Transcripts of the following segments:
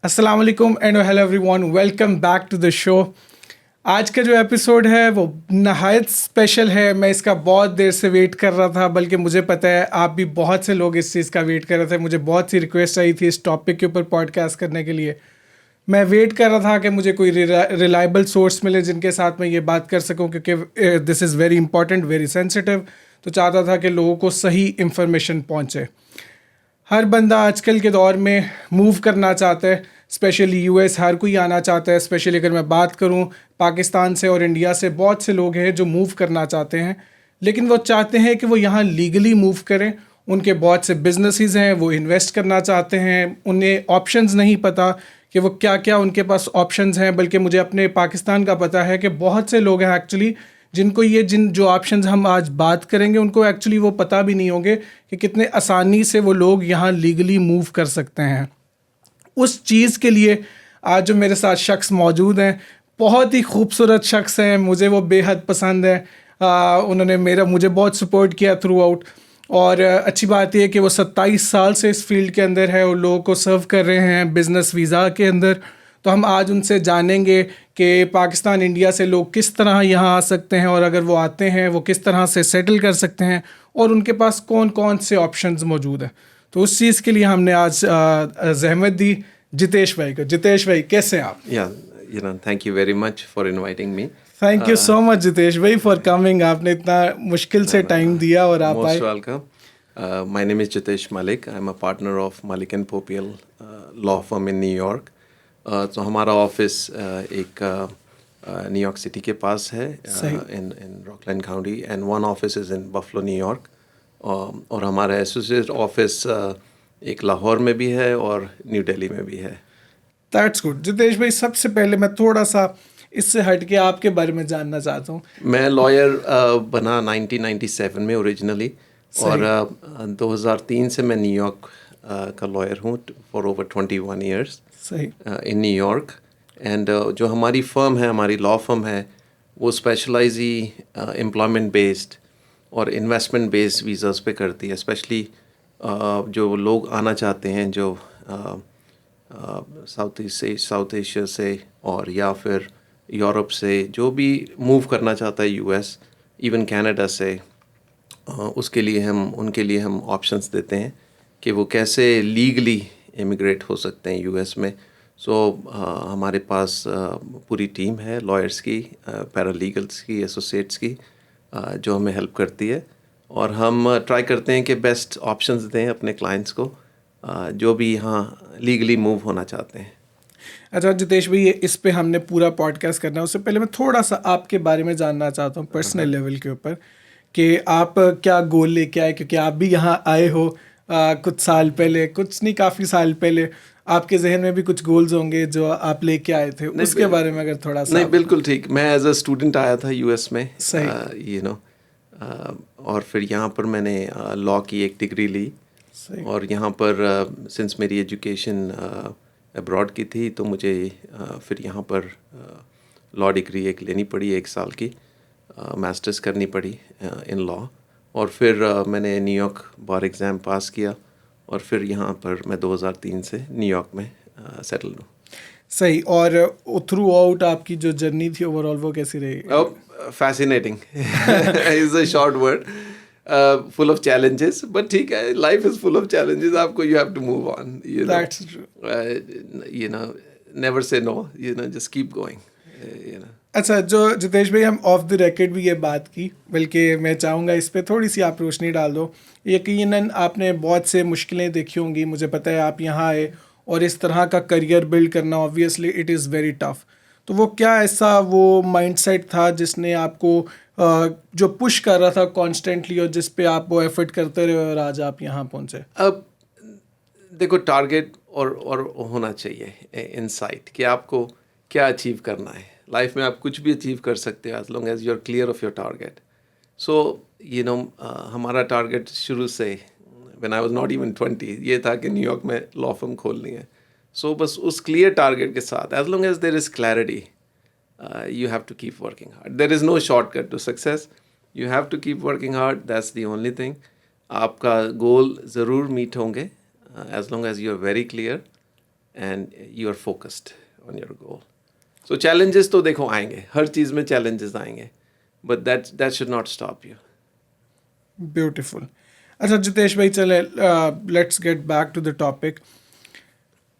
अस्सलाम वालेकुम and hello everyone, welcome back to the show. आज का जो एपिसोड है वो नहायत स्पेशल है। मैं इसका बहुत देर से वेट कर रहा था, बल्कि मुझे पता है आप भी बहुत से लोग इस चीज़ का वेट कर रहे थे। मुझे बहुत सी रिक्वेस्ट आई थी इस टॉपिक के ऊपर पॉडकास्ट करने के लिए। मैं वेट कर रहा था कि मुझे कोई रिलायबल सोर्स मिले जिनके साथ मैं ये बात कर सकूं, क्योंकि this is very important, very sensitive. तो चाहता था कि लोगों को सही इंफॉर्मेशन पहुंचे। हर बंदा आजकल के दौर में मूव करना चाहता है, स्पेशली यूएस हर कोई आना चाहता है। स्पेशली अगर मैं बात करूं पाकिस्तान से और इंडिया से, बहुत से लोग हैं जो मूव करना चाहते हैं, लेकिन वो चाहते हैं कि वो यहाँ लीगली मूव करें। उनके बहुत से बिजनेसेस हैं, वो इन्वेस्ट करना चाहते हैं, उन्हें ऑप्शंस नहीं पता कि वो क्या क्या उनके पास ऑप्शंस हैं। बल्कि मुझे अपने पाकिस्तान का पता है कि बहुत से लोग हैं एक्चुअली जिनको जिन जो ऑप्शंस हम आज बात करेंगे उनको एक्चुअली वो पता भी नहीं होंगे कि कितने आसानी से वो लोग यहाँ लीगली मूव कर सकते हैं। उस चीज़ के लिए आज जो मेरे साथ शख्स मौजूद हैं, बहुत ही खूबसूरत शख्स हैं, मुझे वो बेहद पसंद है। उन्होंने मुझे बहुत सपोर्ट किया थ्रू आउट। और अच्छी बात यह है कि वो 27 साल से इस फील्ड के अंदर है और लोगों को सर्व कर रहे हैं बिज़नेस वीज़ा के अंदर। तो हम आज उनसे जानेंगे कि पाकिस्तान इंडिया से लोग किस तरह यहाँ आ सकते हैं, और अगर वो आते हैं वो किस तरह से सेटल कर सकते हैं, और उनके पास कौन कौन से ऑप्शंस मौजूद हैं। तो उस चीज़ के लिए हमने आज जहमत दी जितेश भाई को। जितेश भाई, कैसे हैं आप? Thank you very much for inviting me. Thank you so much Jitesh भाई फॉर कमिंग। आपने इतना मुश्किल से टाइम दिया और आप आए। Most welcome. My name is Jitesh Malik. I'm a partner of Malik and Popiel law firm in New York. तो हमारा ऑफिस एक न्यूयॉर्क सिटी के पास है, in Rockland County, and one office is in Buffalo, New York. और हमारा associate office एक लाहौर में भी है और न्यू दिल्ली में भी है। That's good. जितेश भाई, सबसे पहले मैं थोड़ा सा इससे हट के आपके बारे में जानना चाहता हूँ। मैं लॉयर बना 1997 में ओरिजिनली, और 2003 से मैं न्यूयॉर्क का लॉयर हूँ फॉर ओवर 21 ईयर्स सही। In New York. एंड जो हमारी फर्म है, हमारी लॉ फर्म है, वो स्पेशलाइज ही एम्प्लॉयमेंट बेस्ड और इन्वेस्टमेंट बेस्ड वीज़ास पे करती है। स्पेशली जो लोग आना चाहते हैं जो साउथ एशिया से और या फिर यूरोप से, जो भी मूव करना चाहता है यूएस, इवन कनाडा से, उनके लिए हम ऑप्शंस देते हैं कि वो कैसे लीगली इमिग्रेट हो सकते हैं यूएस में। हमारे पास पूरी टीम है लॉयर्स की, पैरालीगल्स की, एसोसिएट्स की, जो हमें हेल्प करती है, और हम ट्राई करते हैं कि बेस्ट ऑप्शंस दें अपने क्लाइंट्स को जो भी यहाँ लीगली मूव होना चाहते हैं। अच्छा जितेश भाई, इस पे हमने पूरा पॉडकास्ट करना है। उससे पहले मैं थोड़ा सा आपके बारे में जानना चाहता हूँ पर्सनल लेवल के ऊपर, कि आप क्या गोल लेके आए, क्योंकि आप भी यहाँ आए हो कुछ साल पहले, कुछ नहीं काफ़ी साल पहले। आपके जहन में भी कुछ गोल्स होंगे जो आप लेके आए थे, उसके बारे में अगर थोड़ा सा। नहीं, बिल्कुल ठीक। मैं एज अ स्टूडेंट आया था यूएस में, सही। और फिर यहाँ पर मैंने लॉ की एक डिग्री ली, और यहाँ पर सिंस मेरी एजुकेशन अब्रॉड की थी, तो मुझे फिर यहाँ पर लॉ डिग्री एक लेनी पड़ी, 1 साल की मास्टर्स करनी पड़ी इन लॉ। और फिर मैंने न्यूयॉर्क बार एग्ज़ाम पास किया, और फिर यहाँ पर मैं 2003 से न्यूयॉर्क में सेटल हूँ। सही। और थ्रू आउट आपकी जो जर्नी थी ओवरऑल वो कैसी रही? Fascinating is a short word, full of challenges, but ठीक है, life is full of challenges. आपको you have to move on, That's true. Never say no, just keep going, अच्छा, जो जितेश भाई, हम ऑफ द रिकॉर्ड भी ये बात की, बल्कि मैं चाहूँगा इस पे थोड़ी सी आप रोशनी डाल दो। यकीनन आपने बहुत से मुश्किलें देखी होंगी, मुझे पता है। आप यहाँ आए और इस तरह का करियर बिल्ड करना, obviously it is very tough. तो वो क्या ऐसा वो माइंडसेट था जिसने आपको जो पुश कर रहा था कॉन्स्टेंटली, और जिस पे आप वो एफर्ट करते रहे और आज आप यहाँ पहुँचे? अब देखो, टारगेट और होना चाहिए इनसाइट कि आपको क्या अचीव करना है लाइफ में। आप कुछ भी अचीव कर सकते हो as long as you are clear of your target. हमारा टारगेट शुरू से, when I was not even 20, ये था कि न्यूयॉर्क में लॉ फर्म खोलनी है। बस उस क्लियर टारगेट के साथ, as long as there is clarity, you have to keep working hard. There is no shortcut to success. You have to keep working hard. That's the only thing. आपका गोल ज़रूर meet होंगे as long as you are very clear and you are focused on your goal. So challenges तो देखो आएंगे, हर चीज़ में challenges आएंगे, but that should not stop you. Beautiful. अच्छा जितेश भाई, चले let's get back to the topic.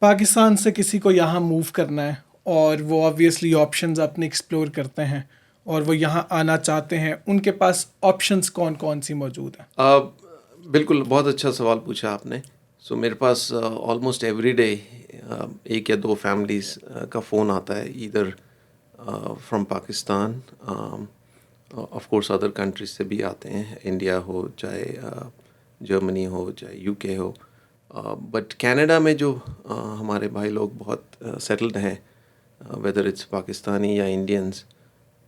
Pakistan से किसी को यहाँ मूव करना है और वो ऑब्वियसली ऑप्शंस अपने एक्सप्लोर करते हैं और वो यहाँ आना चाहते हैं, उनके पास ऑप्शंस कौन कौन सी मौजूद हैं? बिल्कुल, बहुत अच्छा सवाल पूछा आपने। सो मेरे पास ऑलमोस्ट एवरी डे एक या दो फैमिलीज़ का फ़ोन आता है, either from Pakistan, of course other countries से भी आते हैं, इंडिया हो चाहे जर्मनी हो चाहे यूके हो, बट कनाडा में जो हमारे भाई लोग बहुत सेटल्ड हैं, वेदर इट्स पाकिस्तानी या इंडियंस,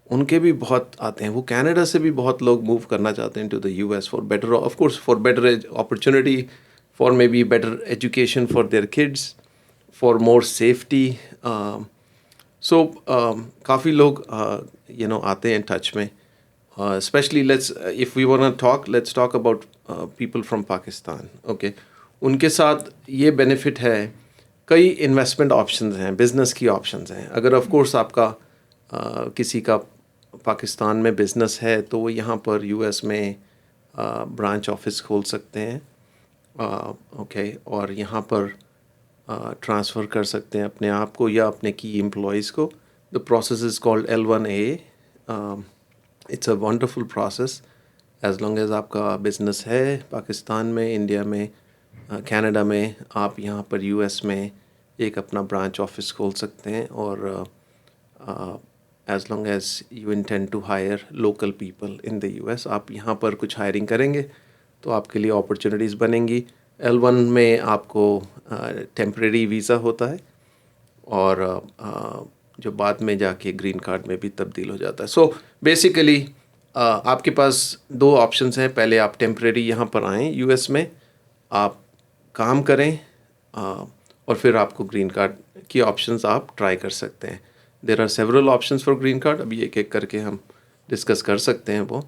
उनके भी बहुत आते हैं। वो कनाडा से भी बहुत लोग मूव करना चाहते हैं to the US for better, of course for better opportunity, for maybe better education for their kids, for more safety. So काफ़ी लोग आते हैं टच में। Especially if we want to talk, let's talk about people from Pakistan. Okay, उनके साथ ये benefit है, कई इन्वेस्टमेंट ऑप्शंस हैं, बिजनेस की ऑप्शंस हैं। अगर ऑफ कोर्स आपका किसी का पाकिस्तान में बिजनेस है तो वो यहाँ पर यूएस में ब्रांच ऑफिस खोल सकते हैं, ओके, और यहाँ पर ट्रांसफ़र कर सकते हैं अपने आप को या अपने की एम्प्लॉयज़ को। The process is called L1A। It's a wonderful process as long as आपका बिजनेस है पाकिस्तान में, इंडिया में, कनाडा में, आप यहाँ पर यूएस में एक अपना ब्रांच ऑफिस खोल सकते हैं। और as long as you intend to hire local people in the US, आप यहाँ पर कुछ हायरिंग करेंगे तो आपके लिए अपॉर्चुनिटीज़ बनेंगी। L1 में आपको टेम्परेरी वीज़ा होता है और जो बाद में जाके ग्रीन कार्ड में भी तब्दील हो जाता है। सो बेसिकली आपके पास दो ऑप्शंस हैं। पहले आप टेम्परेरी यहाँ पर आएँ यूएस में, आप काम करें और फिर आपको ग्रीन कार्ड की ऑप्शंस आप ट्राई कर सकते हैं। There are several options for green card, अभी एक एक करके हम डिस्कस कर सकते हैं वो,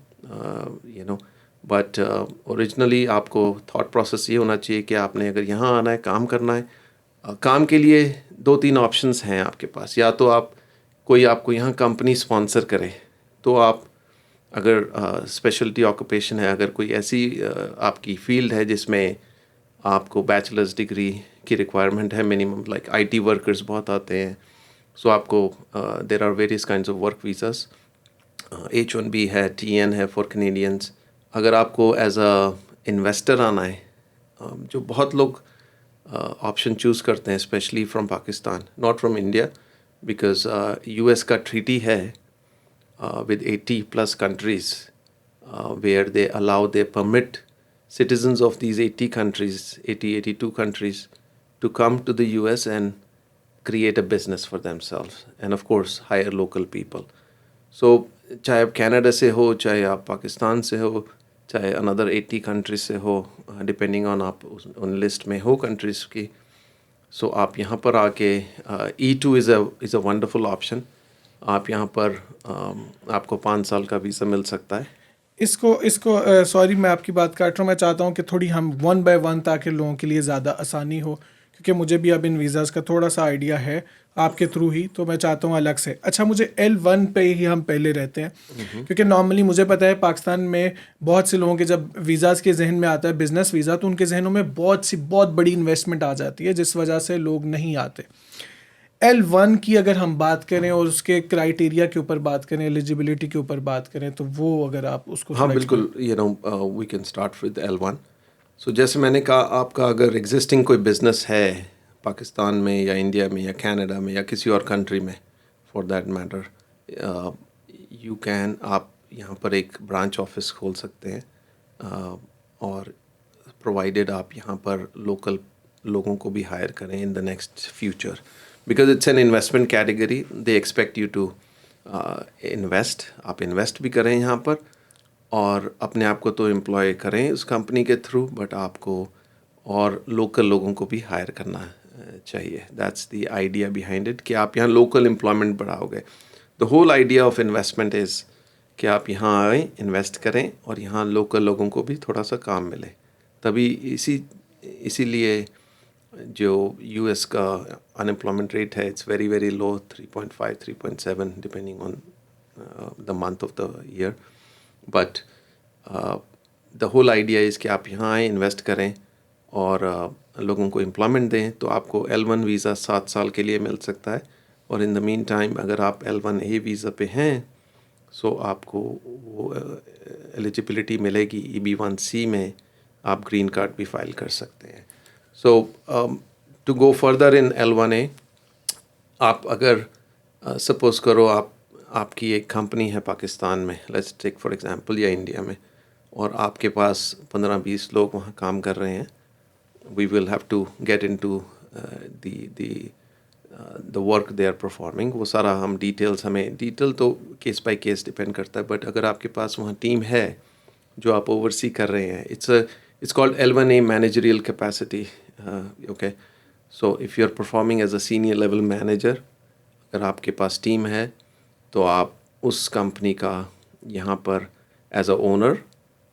बट ओरिजिनली आपको थॉट प्रोसेस ये होना चाहिए कि आपने अगर यहाँ आना है, काम करना है, काम के लिए दो तीन ऑप्शंस हैं आपके पास। या तो आप कोई आपको यहाँ कंपनी स्पॉन्सर करे, तो आप अगर स्पेशलिटी ऑक्यूपेशन है, अगर कोई ऐसी आपकी फील्ड है जिसमें आपको बैचलर्स डिग्री की रिक्वायरमेंट है मिनिमम, लाइक आईटी वर्कर्स बहुत आते हैं, सो आपको there are various kinds of work visas, H1B है, TN है फॉर कैनेडियंस। अगर आपको एज अ इन्वेस्टर आना है, जो बहुत लोग ऑप्शन चूज़ करते हैं specially from Pakistan, not from India, because US का ट्रीटी है with 80 plus countries where they allow, they permit citizens of these 80 countries, 82 countries to come to the US and create a business for themselves and of course hire local people. So चाहे आप Canada से हो, चाहे आप पाकिस्तान से हो, चाहे another 80 countries से हो, डिपेंडिंग ऑन आप उन लिस्ट में हो कंट्रीज़ की, सो आप यहाँ पर आके E2 is a wonderful option. आप यहाँ पर आपको 5 साल का वीज़ा मिल सकता है। इसको सॉरी मैं आपकी बात काट रहा हूँ, मैं चाहता हूँ कि थोड़ी हम वन बाय वन, ताकि लोगों के लिए ज़्यादा आसानी हो, क्योंकि मुझे भी अब इन वीज़ाज़ का थोड़ा सा आइडिया है आपके थ्रू ही, तो मैं चाहता हूँ अलग से। अच्छा, मुझे L1 पे ही हम पहले रहते हैं, क्योंकि नॉर्मली मुझे पता है पाकिस्तान में बहुत से लोगों के जब वीज़ाज़ के जहन में आता है बिज़नेस वीज़ा, तो उनके जहनों में बहुत बड़ी इन्वेस्टमेंट आ जाती है, जिस वजह से लोग नहीं आते। L1 की अगर हम बात करें और उसके क्राइटेरिया के ऊपर बात करें, एलिजिबिलिटी के ऊपर बात करें, तो वो अगर आप उसको हाँ बिल्कुल, we can start with L1। So जैसे मैंने कहा, आपका अगर एग्जिस्टिंग कोई बिज़नेस है पाकिस्तान में या इंडिया में या कनाडा में या किसी और कंट्री में for that matter, you can, आप यहाँ पर एक ब्रांच ऑफिस खोल सकते हैं, और प्रोवाइडेड आप यहाँ पर लोकल लोगों को भी हायर करें in the next future, because it's an investment category, they expect you to invest. आप इन्वेस्ट भी करें यहाँ पर और अपने आप को तो एम्प्लॉय करें उस कंपनी के थ्रू, बट आपको और लोकल लोगों को भी हायर करना चाहिए। That's the idea behind it, कि आप यहाँ लोकल एम्प्लॉयमेंट बढ़ाओगे। The whole idea of investment is कि आप यहाँ आएँ, इन्वेस्ट करें और यहाँ लोकल लोगों को भी थोड़ा सा काम मिले। तभी इसीलिए जो यूएस का अनएम्प्लॉयमेंट रेट है it's very very low 3.5 3.7 depending on the month of the year but the whole idea is कि आप यहाँ आएँ इन्वेस्ट करें और लोगों को एम्प्लॉयमेंट दें तो आपको L1 वीज़ा 7 साल के लिए मिल सकता है और इन द मीन टाइम अगर आप L1A वीज़ा पे हैं सो आपको वो एलिजिबिलिटी मिलेगी EB1C में आप ग्रीन कार्ड भी फाइल कर सकते हैं सो to go further in L1A आप अगर सपोज़ करो आपकी एक कंपनी है पाकिस्तान में लेट्स टेक फॉर एग्जांपल या इंडिया में और आपके पास 15-20 लोग वहाँ काम कर रहे हैं we will have to get into the work they are performing वो सारा हम डिटेल तो केस बाय केस डिपेंड करता है बट अगर आपके पास वहाँ टीम है जो आप ओवरसी कर रहे हैं it's called L1A managerial capacity okay so if you are performing as a senior level manager अगर आपके पास टीम है तो आप उस कंपनी का यहाँ पर एज अ ओनर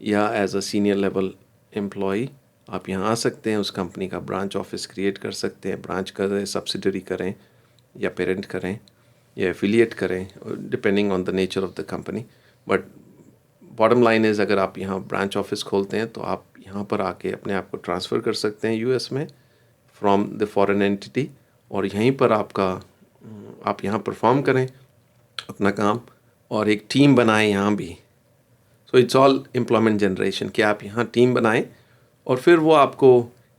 या as a senior level employee आप यहाँ आ सकते हैं उस कंपनी का ब्रांच ऑफिस क्रिएट कर सकते हैं ब्रांच करें सब्सिडरी करें या पेरेंट करें या एफिलिएट करें depending on the nature of the company but bottom line is अगर आप यहाँ ब्रांच ऑफिस खोलते हैं तो आप यहाँ पर आके अपने आप को ट्रांसफ़र कर सकते हैं यूएस में फ्रॉम द फॉरेन एंटिटी और यहीं पर आप यहाँ परफॉर्म करें अपना काम और एक टीम बनाएं यहाँ भी so it's all employment generation कि आप यहाँ टीम बनाएं और फिर वो आपको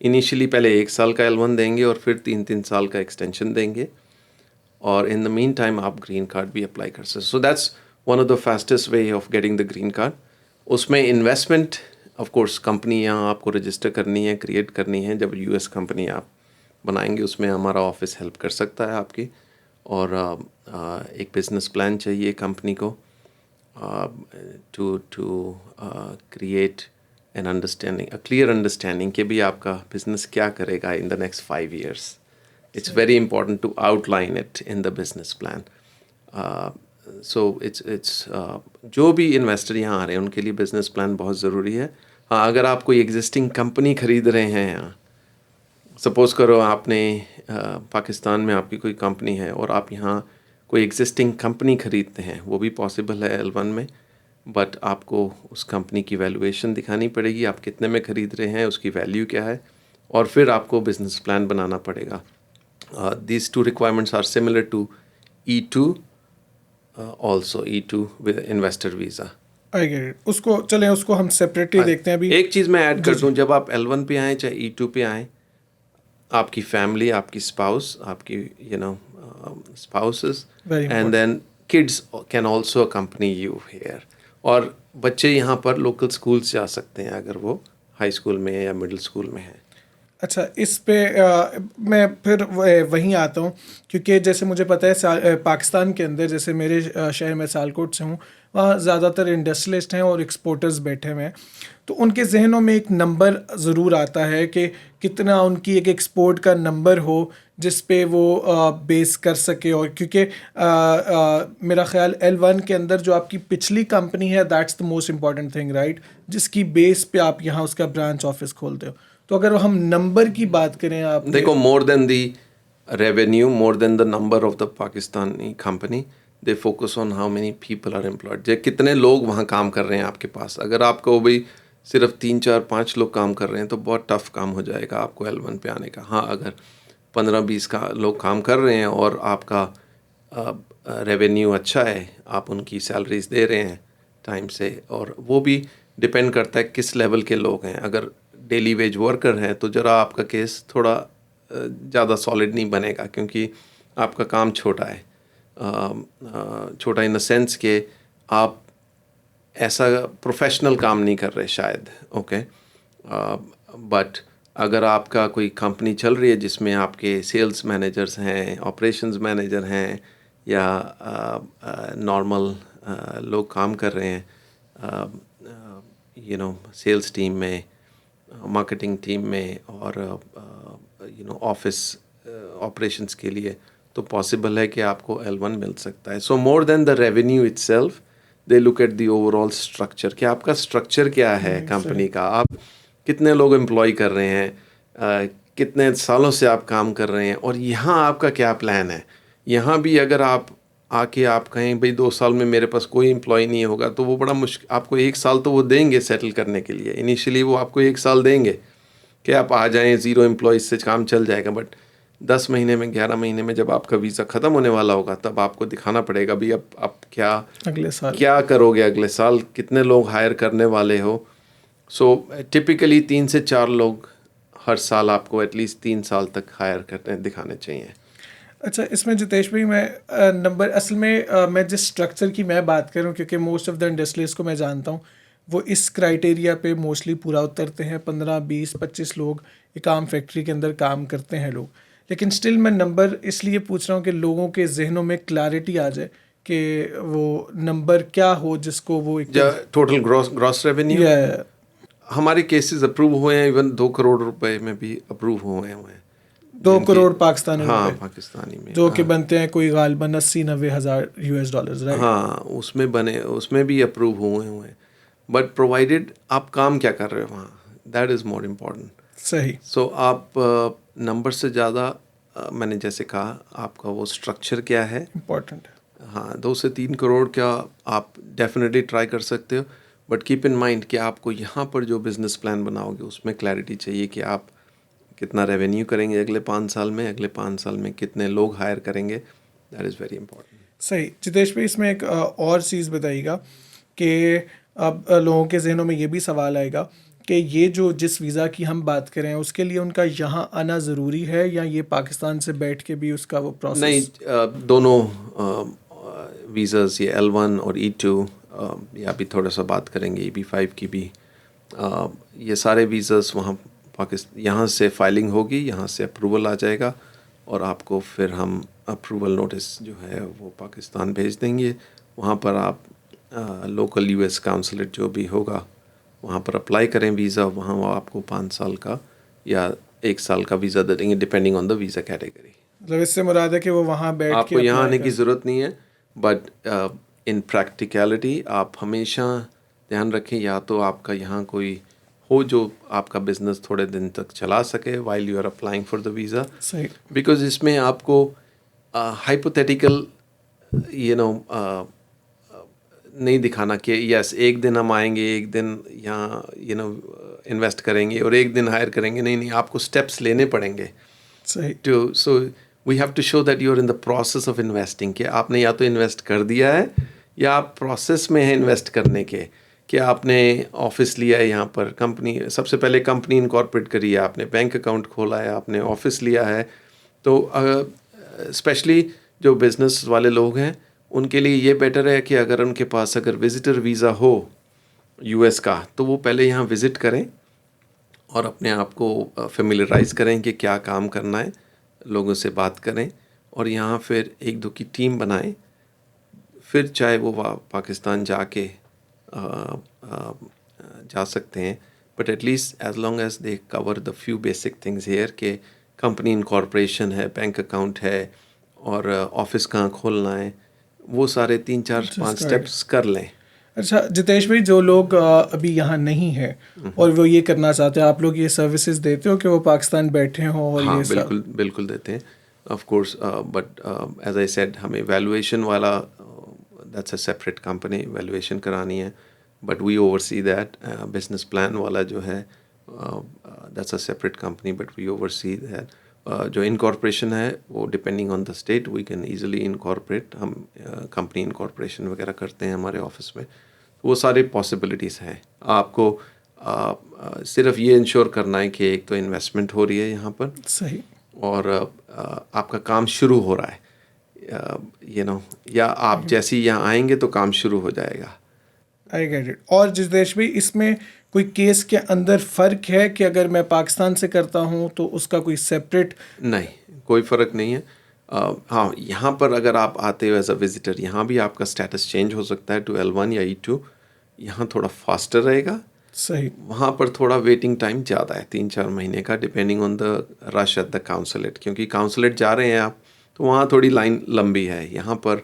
इनिशियली पहले 1 साल का L1 देंगे और फिर 3 साल का एक्सटेंशन देंगे और इन द मीन टाइम आप ग्रीन कार्ड भी अप्लाई कर सकते so that's one of the fastest way of getting the green card उसमें इन्वेस्टमेंट ऑफ कोर्स कंपनी यहाँ आपको रजिस्टर करनी है क्रिएट करनी है जब यूएस कंपनी आप बनाएंगे उसमें हमारा ऑफिस हेल्प कर सकता है आपकी और एक बिजनेस प्लान चाहिए कंपनी को to create an understanding a clear understanding कि भी आपका बिजनेस क्या करेगा in the next 5 years it's very important to outline it in the business plan so it's जो भी इन्वेस्टर यहाँ आ रहे हैं उनके लिए बिजनेस प्लान बहुत ज़रूरी है हाँ अगर आप कोई एग्जिस्टिंग कंपनी ख़रीद रहे हैं यहाँ सपोज़ करो आपने पाकिस्तान में आपकी कोई कंपनी है और आप यहाँ कोई एग्जिस्टिंग कंपनी ख़रीदते हैं वो भी पॉसिबल है L1 में बट आपको उस कंपनी की वैल्यूएशन दिखानी पड़ेगी आप कितने में ख़रीद रहे हैं उसकी वैल्यू क्या है और फिर आपको बिजनेस प्लान बनाना पड़ेगा these 2 requirements are similar to E2 also E2 with investor visa I get it उसको हम सेपरेटली देखते हैं अभी एक चीज़ मैं ऐड कर दूं जब आप L1 पे आएँ चाहे E2 पे आएँ आपकी फैमिली आपकी स्पाउस आपकी spouses and then kids can also accompany you here और बच्चे यहाँ पर लोकल स्कूल्स जा सकते हैं अगर वो हाई स्कूल में या मिडिल स्कूल में हैं अच्छा इस पे मैं फिर वहीं आता हूँ क्योंकि जैसे मुझे पता है पाकिस्तान के अंदर जैसे मेरे शहर में सियालकोट से हूँ वहाँ ज़्यादातर इंडस्ट्रियलिस्ट हैं और एक्सपोर्टर्स बैठे हुए हैं तो उनके जहनों में एक नंबर ज़रूर आता है कि कितना उनकी एक एक्सपोर्ट का नंबर हो जिस पे वो बेस कर सके और क्योंकि मेरा ख्याल L1 के अंदर जो आपकी पिछली कंपनी है that's the most important thing right जिसकी बेस पे आप यहाँ उसका ब्रांच ऑफिस खोलते हो तो अगर हम नंबर की बात करें आप देखो more than the revenue more than the number of the Pakistani company they focus on how many people are employed जो कितने लोग वहाँ काम कर रहे हैं आपके पास अगर आपको भी सिर्फ 3 4 5 लोग काम कर रहे हैं तो बहुत टफ काम हो जाएगा आपको L1 पे आने का हाँ अगर 15-20 का लोग काम कर रहे हैं और आपका रेवेन्यू अच्छा है आप उनकी सैलरीज दे रहे हैं टाइम से और वो भी डिपेंड करता है किस लेवल के लोग हैं अगर डेली वेज वर्कर हैं तो ज़रा आपका केस थोड़ा ज़्यादा सॉलिड नहीं बनेगा क्योंकि आपका काम छोटा है छोटा इन द सेंस कि आप ऐसा प्रोफेशनल काम नहीं कर रहे शायद ओके बट अगर आपका कोई कंपनी चल रही है जिसमें आपके सेल्स मैनेजर्स हैं ऑपरेशंस मैनेजर हैं या नॉर्मल लोग काम कर रहे हैं सेल्स टीम में मार्केटिंग टीम में और ऑफिस ऑपरेशंस के लिए तो पॉसिबल है कि आपको L1 मिल सकता है so more than the revenue itself they look at the overall structure कि आपका स्ट्रक्चर क्या है कंपनी का आप कितने लोग एम्प्लॉय कर रहे हैं कितने सालों से आप काम कर रहे हैं और यहाँ आपका क्या प्लान है। यहाँ भी अगर आप आके आप कहें भाई 2 साल में मेरे पास कोई एम्प्लॉय नहीं होगा, तो वो बड़ा मुश्किल, आपको 1 साल तो वो देंगे सेटल करने के लिए, इनिशियली वो आपको 1 साल देंगे कि आप आ जाएं, 0 एम्प्लॉय से काम चल जाएगा। बट 10 महीने में, 11 महीने में जब आपका वीज़ा ख़त्म होने वाला होगा, तब आपको दिखाना पड़ेगा भी अब आप अगले साल क्या करोगे, अगले साल कितने लोग हायर करने वाले हो। सो टिपिकली 3 से 4 लोग हर साल आपको एटलीस्ट 3 साल तक हायर करने दिखाने चाहिए। अच्छा, इसमें जितेश भाई मैं नंबर असल में मैं जिस स्ट्रक्चर की मैं बात कर रहा हूँ, क्योंकि मोस्ट ऑफ द इंडस्ट्रीज को मैं जानता हूँ, वो इस क्राइटेरिया पे मोस्टली पूरा उतरते हैं। 15, 20, 25 लोग एक आम फैक्ट्री के अंदर काम करते हैं लोग। लेकिन स्टिल मैं नंबर इसलिए पूछ रहा हूँ कि लोगों के जहनों में क्लैरिटी आ जाए कि वो नंबर क्या हो जिसको वो एक टोटल ग्रॉस रेवेन्यू या हमारे केसेस अप्रूव हुए हैं, इवन 2 करोड़ रुपए में भी अप्रूव हुए हैं 2 करोड़ पाकिस्तानी हाँ रुपए, पाकिस्तानी में, जो कि बनते हैं कोई गालबन 80-90 हज़ार US$, राइट? हाँ उसमें बने, उसमें भी अप्रूव हुए हैं। बट प्रोवाइडेड आप काम क्या कर रहे हो वहाँ, दैट इज़ मोर इम्पॉर्टेंट। सही। सो आप नंबर से ज़्यादा मैंने जैसे कहा आपका वो स्ट्रक्चर क्या है इम्पोर्टेंट। हाँ 2 से 3 करोड़ का आप डेफिनेटली ट्राई कर सकते हो। बट कीप इन माइंड कि आपको यहाँ पर जो बिज़नेस प्लान बनाओगे उसमें क्लैरिटी चाहिए कि आप कितना रेवेन्यू करेंगे अगले 5 साल में, अगले 5 साल में कितने लोग हायर करेंगे, दैट इज़ वेरी इंपॉर्टेंट। सही। जितेश भाई, इसमें एक और चीज़ बताइएगा कि अब लोगों के जहनों में ये भी सवाल आएगा कि ये जो जिस वीज़ा की हम बात करें उसके लिए उनका यहाँ आना ज़रूरी है, या ये पाकिस्तान से बैठ के भी उसका वो नहीं, प्रोसेस? दोनों वीज़ाज़, ये L1 और E2, या भी थोड़ा सा बात करेंगे EB5 की भी, ये सारे वीज़ाज़ वहाँ यहाँ से फाइलिंग होगी, यहाँ से अप्रूवल आ जाएगा और आपको फिर हम अप्रूवल नोटिस जो है वो पाकिस्तान भेज देंगे। वहाँ पर आप लोकल US काउंसलेट जो भी होगा वहाँ पर अप्लाई करें वीज़ा, वहाँ वो आपको 5 साल का या 1 साल का वीज़ा दे देंगे depending on the visa category. मतलब इससे मुराद है कि वो वहाँ बैठ के आपको यहाँ apply आने की कर- ज़रूरत नहीं है। बट इन प्रैक्टिकलिटी आप हमेशा ध्यान रखें, या तो आपका यहाँ कोई हो जो आपका बिजनेस थोड़े दिन तक चला सके while you are applying for the visa, सही। बिकॉज इसमें आपको हाइपोथेटिकल यू नो नहीं दिखाना कि यस एक दिन हम आएंगे, एक दिन यहाँ इन्वेस्ट करेंगे और एक दिन हायर करेंगे। नहीं नहीं, आपको स्टेप्स लेने पड़ेंगे सही। Two, so we have to show that you are in the process of investing, कि आपने या तो इन्वेस्ट कर दिया है या आप प्रोसेस में है इन्वेस्ट करने के, कि आपने ऑफिस लिया है यहाँ पर, कंपनी सबसे पहले कंपनी इनकॉर्पोरेट करी है, आपने बैंक अकाउंट खोला है, आपने ऑफिस लिया है। तो स्पेशली जो बिज़नेस वाले लोग हैं उनके लिए ये बेटर है कि अगर उनके पास अगर विज़िटर वीज़ा हो US का, तो वो पहले यहाँ विज़िट करें और अपने आप को फेमिलराइज करें कि क्या काम करना है, लोगों से बात करें और यहाँ फिर 1-2 की टीम बनाएं। फिर चाहे वो पाकिस्तान जाके जा सकते हैं, but at least as long as they cover the few basic things here, के कंपनी इनकॉर्पोरेशन है, बैंक अकाउंट है और ऑफिस कहाँ खोलना है, वो सारे 3-4-5 स्टेप्स कर लें। अच्छा जितेश भाई, जो लोग अभी यहाँ नहीं है और वो ये करना चाहते हैं, आप लोग ये सर्विसेज देते हो कि वो पाकिस्तान बैठे हों और हाँ ये सब? बिल्कुल बिल्कुल देते हैं of course, but as I said हमें वैल्यूएशन वाला that's a separate company, valuation करानी है, but we oversee that. Business plan वाला जो है that's a separate company, but we oversee that. जो इनकॉर्पोरेशन है वो depending on the state we can easily incorporate, हम कंपनी इनकॉर्पोरेशन वगैरह करते हैं हमारे ऑफिस में, वो सारे पॉसिबिलिटीज़ हैं। आपको सिर्फ ये इंश्योर करना है कि एक तो इन्वेस्टमेंट हो रही है यहाँ पर सही। और आपका काम शुरू हो रहा है, या आप जैसे ही यहाँ आएंगे तो काम शुरू हो जाएगा। आई गेट इट। और जितेश भाई, इसमें कोई केस के अंदर फ़र्क है कि अगर मैं पाकिस्तान से करता हूँ तो उसका कोई सेपरेट? नहीं, कोई फ़र्क नहीं है। हाँ, यहाँ पर अगर आप आते हो एज अ विज़िटर, यहाँ भी आपका स्टेटस चेंज हो सकता है टू L1 या E2। यहाँ थोड़ा फास्टर रहेगा, सही। वहाँ पर थोड़ा वेटिंग टाइम ज़्यादा है, 3-4 महीने का, depending on the rush at the consulate, क्योंकि काउंसलेट जा रहे हैं आप तो वहाँ थोड़ी लाइन लंबी है। यहाँ पर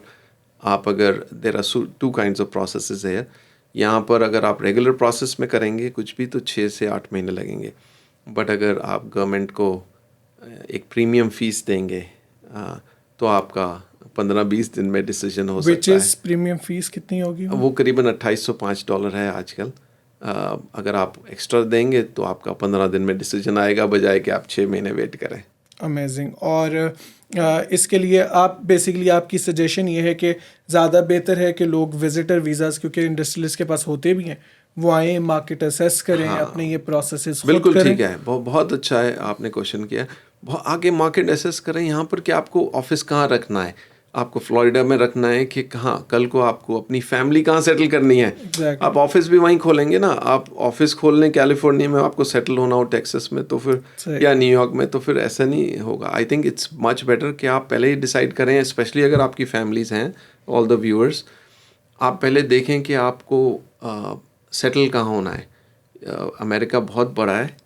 आप अगर there are 2 kinds of processes है, यहाँ पर अगर आप रेगुलर प्रोसेस में करेंगे कुछ भी तो 6 से 8 महीने लगेंगे, बट अगर आप गवर्नमेंट को एक प्रीमियम फीस देंगे तो आपका 15-20 दिन में डिसीजन हो विच सकता इज प्रीमियम फीस कितनी होगी? है। वो करीबन $2805 है आजकल। अगर आप एक्स्ट्रा देंगे तो आपका 15 दिन में डिसीजन आएगा, बजाय कि आप 6 महीने वेट करें। अमेजिंग। और इसके लिए आप बेसिकली आपकी सजेशन ये है कि ज़्यादा बेहतर है कि लोग विजिटर वीज़ाज़, क्योंकि इंडस्ट्रियलिस्ट के पास होते भी हैं, वो आएँ, मार्केट असेस करें, हाँ, अपने ये प्रोसेसेस खुद बिल्कुल करें। ठीक है। बहुत अच्छा है आपने क्वेश्चन किया। आगे मार्केट एसेस करें यहाँ पर कि आपको ऑफिस कहाँ रखना है। आपको फ्लोरिडा में रखना है कि कहाँ, कल को आपको अपनी फैमिली कहाँ सेटल करनी है। एग्जैक्टली। आप ऑफिस भी वहीं खोलेंगे ना। आप ऑफिस खोल लें कैलिफोर्निया में, आपको सेटल होना हो टेक्सास में तो फिर, सही। या न्यूयॉर्क में, तो फिर ऐसा नहीं होगा। I think it's much better कि आप पहले ही डिसाइड करें, स्पेशली अगर आपकी फैमिलीज हैं, ऑल द व्यूअर्स, आप पहले देखें कि आपको सेटल कहाँ होना है। अमेरिका बहुत बड़ा है,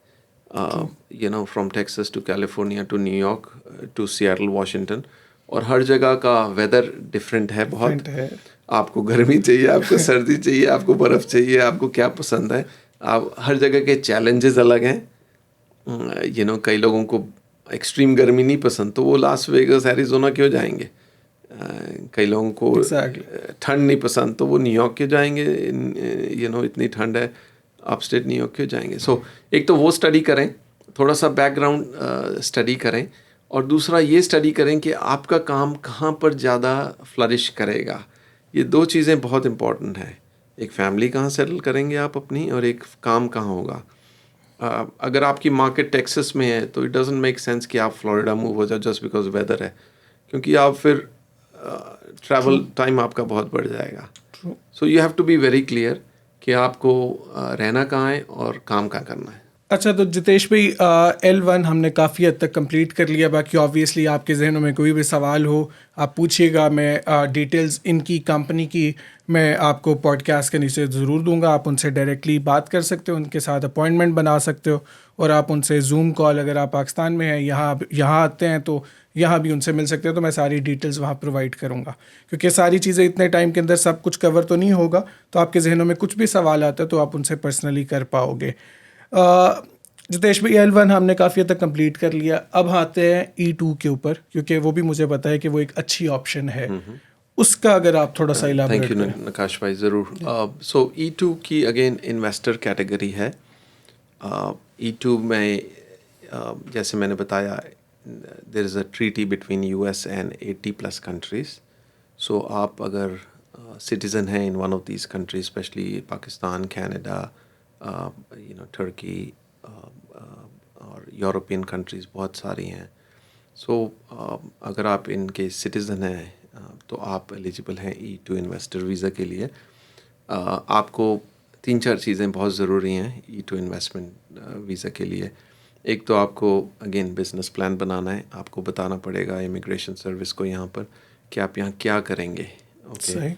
from Texas to California to New York to Seattle, Washington, और हर जगह का वेदर डिफरेंट है बहुत। Different है। आपको गर्मी चाहिए, आपको सर्दी चाहिए, आपको बर्फ़ चाहिए, आपको क्या पसंद है। आप हर जगह के चैलेंजेस अलग हैं। कई लोगों को एक्सट्रीम गर्मी नहीं पसंद, तो वो लास वेगस, एरिज़ोना क्यों जाएंगे। कई लोगों को ठंड नहीं पसंद, तो वो न्यूयॉर्क क्यों जाएंगे। इतनी ठंड है, अपस्टेट न्यूयॉर्क क्यों जाएंगे। सो एक तो वो स्टडी करें, थोड़ा सा बैकग्राउंड स्टडी करें, और दूसरा ये स्टडी करें कि आपका काम कहाँ पर ज़्यादा फ्लरिश करेगा। ये दो चीज़ें बहुत इंपॉर्टेंट हैं। एक फैमिली कहाँ सेटल करेंगे आप अपनी, और एक काम कहाँ होगा। अगर आपकी मार्केट टेक्सास में है तो इट डजंट मेक सेंस कि आप फ्लोरिडा मूव हो जाओ जस्ट बिकॉज वेदर है, क्योंकि आप फिर ट्रैवल टाइम आपका बहुत बढ़ जाएगा। So you have to be very clear कि आपको रहना कहाँ है और काम कहाँ करना है। अच्छा, तो जितेश भाई, L1 हमने काफ़ी हद तक कंप्लीट कर लिया। बाकी ऑब्वियसली आपके जहनों में कोई भी सवाल हो आप पूछिएगा। मैं डिटेल्स इनकी कंपनी की मैं आपको पॉडकास्ट के नीचे ज़रूर दूंगा। आप उनसे डायरेक्टली बात कर सकते हो, उनके साथ अपॉइंटमेंट बना सकते हो, और आप उनसे जूम कॉल, अगर आप पाकिस्तान में हैं, यहाँ आते हैं तो यहाँ भी उनसे मिल सकते हो। तो मैं सारी डिटेल्स वहाँ प्रोवाइड करूँगा, क्योंकि सारी चीज़ें इतने टाइम के अंदर सब कुछ कवर तो नहीं होगा। तो आपके जहनों में कुछ भी सवाल आता है तो आप उनसे पर्सनली कर पाओगे। जितेश भाई, L1 हमने काफ़ी हद तक कंप्लीट कर लिया। अब आते हैं E2 के ऊपर, क्योंकि वो भी मुझे पता है कि वो एक अच्छी ऑप्शन है। उसका अगर आप थोड़ा सा इलाबोरेट थैंक यू करें। नकाश भाई, ज़रूर। सो E2 की अगेन इन्वेस्टर कैटेगरी है। E2 में जैसे मैंने बताया, there is a treaty between US and 80+ countries. So आप अगर सिटीज़न हैं in one of these countries, specially Pakistan, Canada, Turkey, और यूरोपियन कंट्रीज़ बहुत सारी हैं। सो अगर आप इनके सिटीज़न हैं तो आप एलिजिबल हैं E2 इन्वेस्टर वीज़ा के लिए। आपको 3-4 चीज़ें बहुत ज़रूरी हैं E2 इन्वेस्टमेंट वीज़ा के लिए। एक तो आपको अगेन बिज़नेस प्लान बनाना है। आपको बताना पड़ेगा इमिग्रेशन सर्विस को यहाँ पर कि आप यहाँ क्या करेंगे, ओके,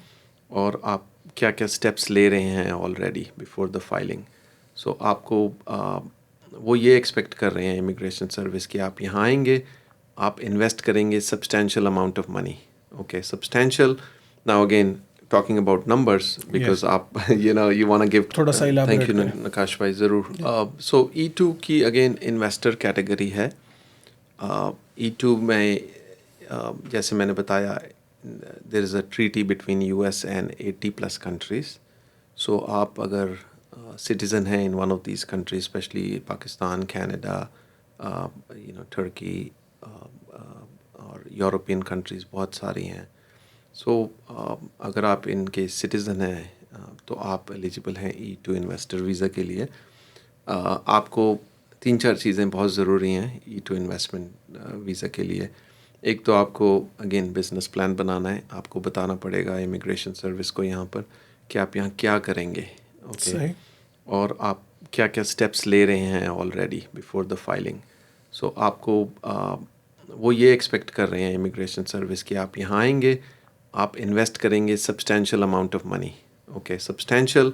और आप क्या क्या स्टेप्स ले रहे हैं ऑलरेडी बिफोर द फाइलिंग। सो आपको वो ये एक्सपेक्ट कर रहे हैं इमिग्रेशन सर्विस कि आप यहाँ आएंगे, आप इन्वेस्ट करेंगे substantial amount of money, okay, substantial. Now again talking about numbers, because आप you want to give थोड़ा सा थैंक यू elaborate नकाश भाई, ज़रूर। सो E2 की अगेन इन्वेस्टर कैटेगरी है। E2 में जैसे मैंने बताया, there is a treaty between US and 80+ countries. So आप अगर सिटीज़न हैं in one of these countries, specially Pakistan, Canada, Turkey, और यूरोपियन कंट्रीज़ बहुत सारी हैं। सो अगर आप इनके सिटीज़न हैं तो आप एलिजिबल हैं E2 इन्वेस्टर वीज़ा के लिए। आपको 3-4 चीज़ें बहुत ज़रूरी हैं E2 इन्वेस्टमेंट वीज़ा के लिए। एक तो आपको अगेन बिज़नेस प्लान बनाना है। आपको बताना पड़ेगा इमिग्रेशन सर्विस को यहाँ पर कि आप यहाँ क्या करेंगे, ओके, और आप क्या क्या स्टेप्स ले रहे हैं ऑलरेडी बिफोर द फाइलिंग। सो आपको वो ये एक्सपेक्ट कर रहे हैं इमिग्रेशन सर्विस कि आप यहाँ आएंगे, आप इन्वेस्ट करेंगे substantial amount of money, okay, substantial.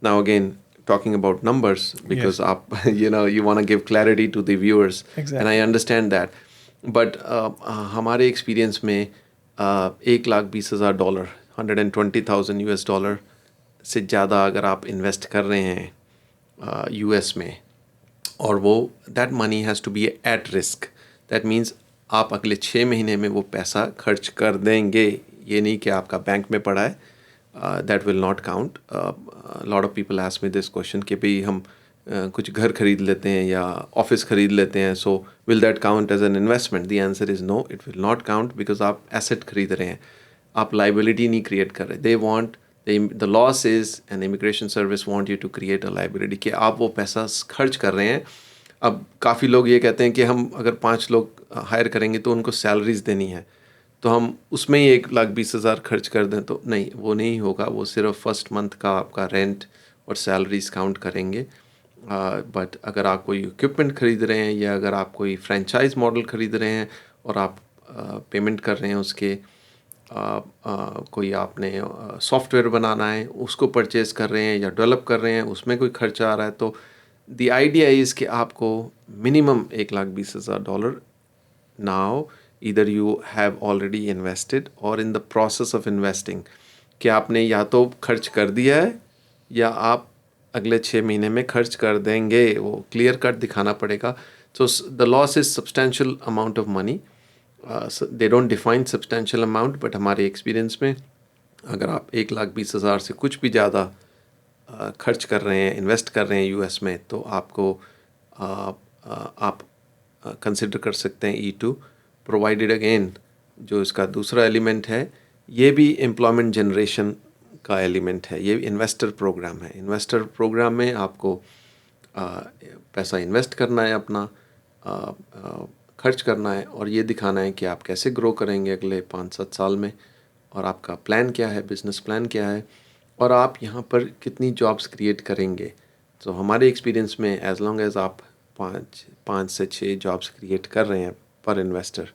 Now again talking about numbers, because आप you want to give clarity to the viewers, and I understand that, but हमारे एक्सपीरियंस में $1,20,000 $120,000 से ज़्यादा अगर आप इन्वेस्ट कर रहे हैं US में, और वो that money has to be at risk, that means आप अगले 6 महीने में वो पैसा खर्च कर देंगे, ये नहीं कि आपका बैंक में पड़ा है. That will not count. Lot of people ask me this question कि भाई हम कुछ घर खरीद लेते हैं या ऑफिस खरीद लेते हैं, so will that count as an investment? The answer is no, it will not count, because आप एसेट खरीद रहे हैं, आप लाइबिलिटी नहीं क्रिएट कर रहे. They want the loss is an immigration service want you to create a liability कि आप वो पैसा खर्च कर रहे हैं. अब काफ़ी लोग ये कहते हैं कि हम अगर 5 लोग हायर करेंगे तो उनको सैलरीज देनी है, तो हम उसमें ही 1,20,000 खर्च कर दें, तो नहीं, वो नहीं होगा. वो सिर्फ फर्स्ट मंथ का आपका रेंट और सैलरीज काउंट करेंगे. बट अगर आप कोई इक्विपमेंट खरीद रहे हैं या अगर आप कोई फ्रेंचाइज मॉडल खरीद रहे हैं और आप पेमेंट कर रहे हैं उसके, कोई आपने सॉफ्टवेयर बनाना है उसको परचेज़ कर रहे हैं या डेवलप कर रहे हैं, उसमें कोई खर्चा आ रहा है, तो द आइडिया इज़ कि आपको minimum $1,20,000 now either you have already invested और in the process of investing, कि आपने या तो खर्च कर दिया है या आप अगले 6 महीने में खर्च कर देंगे. वो क्लियर कट दिखाना पड़ेगा. So the loss is substantial amount of money. They don't define substantial amount, but हमारे एक्सपीरियंस में अगर आप 1,20,000 से कुछ भी ज़्यादा खर्च कर रहे हैं, इन्वेस्ट कर रहे हैं यूएस में, तो आपको आप कंसिडर कर सकते हैं E2, प्रोवाइडेड अगेन जो इसका दूसरा एलिमेंट है, ये भी एम्प्लॉयमेंट जनरेशन का एलिमेंट है. ये इन्वेस्टर प्रोग्राम है. इन्वेस्टर प्रोग्राम में आपको पैसा इन्वेस्ट करना है, अपना खर्च करना है और ये दिखाना है कि आप कैसे ग्रो करेंगे अगले 5-7 साल में, और आपका प्लान क्या है, बिजनेस प्लान क्या है, और आप यहाँ पर कितनी जॉब्स क्रिएट करेंगे. तो हमारे एक्सपीरियंस में एज लॉन्ग एज आप 5 से 6 जॉब्स क्रिएट कर रहे हैं पर इन्वेस्टर,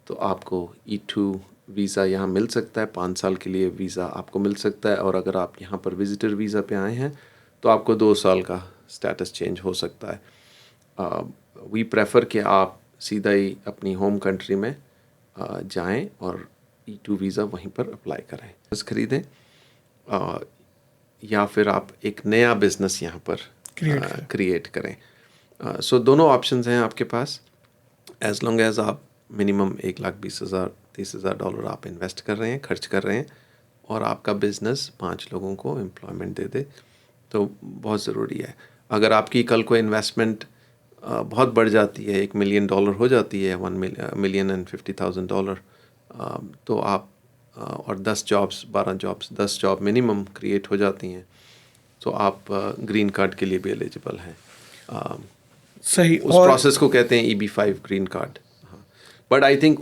तो आपको E2 वीज़ा यहाँ मिल सकता है. 5 साल के लिए वीज़ा आपको मिल सकता है, और अगर आप यहाँ पर विजिटर वीज़ा पे आए हैं तो आपको 2 साल का स्टेटस चेंज हो सकता है. वी प्रेफर कि आप सीधा ही अपनी होम कंट्री में जाएं और E2 वीज़ा वहीं पर अप्लाई करें, बस खरीदें, या फिर आप एक नया बिज़नेस यहाँ पर क्रिएट करें. सो दोनों ऑप्शंस हैं आपके पास, एज लॉन्ग एज आप मिनिमम $1,20,000-30,000 आप इन्वेस्ट कर रहे हैं, खर्च कर रहे हैं, और आपका बिज़नेस 5 लोगों को एम्प्लॉयमेंट दे दे, तो बहुत ज़रूरी है. अगर आपकी कल को इन्वेस्टमेंट बहुत बढ़ जाती है, $1 मिलियन हो जाती है, $1,50,000, तो आप और 10 jobs 12 jobs 10 job minimum create हो जाती हैं, तो आप ग्रीन कार्ड के लिए भी एलिजिबल हैं. सही. उस प्रोसेस को कहते हैं EB-5 green card. But I think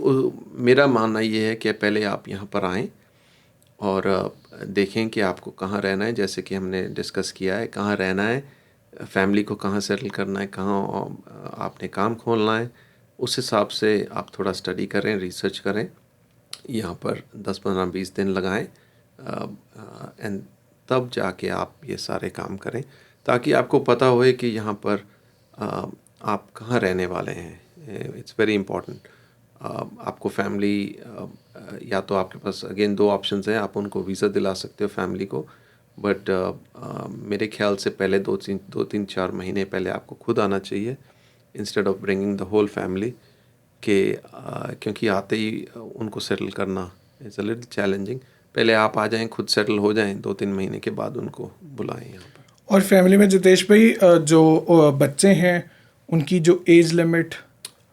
मेरा मानना ये है कि पहले आप यहाँ पर आएँ और देखें कि आपको कहाँ रहना है, जैसे कि हमने डिस्कस किया है, कहाँ रहना है, फैमिली को कहाँ सेटल करना है, कहाँ आपने काम खोलना है, उस हिसाब से आप थोड़ा स्टडी करें, रिसर्च करें, यहाँ पर 10-15-20 दिन लगाएं, एंड तब जाके आप ये सारे काम करें, ताकि आपको पता होए कि यहाँ पर आप कहाँ रहने वाले हैं. It's very important. आपको फैमिली, या तो आपके पास अगेन 2 ऑप्शंस हैं, आप उनको वीज़ा दिला सकते हो फैमिली को, बट मेरे ख्याल से पहले 2-3-4 महीने पहले आपको खुद आना चाहिए, instead of bringing the whole family, के क्योंकि आते ही उनको सेटल करना इज़ अ लिटिल चैलेंजिंग. पहले आप आ जाएं, खुद सेटल हो जाएं, 2-3 महीने के बाद उनको बुलाएं यहाँ पर. और फैमिली में जितेश भाई, जो बच्चे हैं उनकी जो एज लिमिट.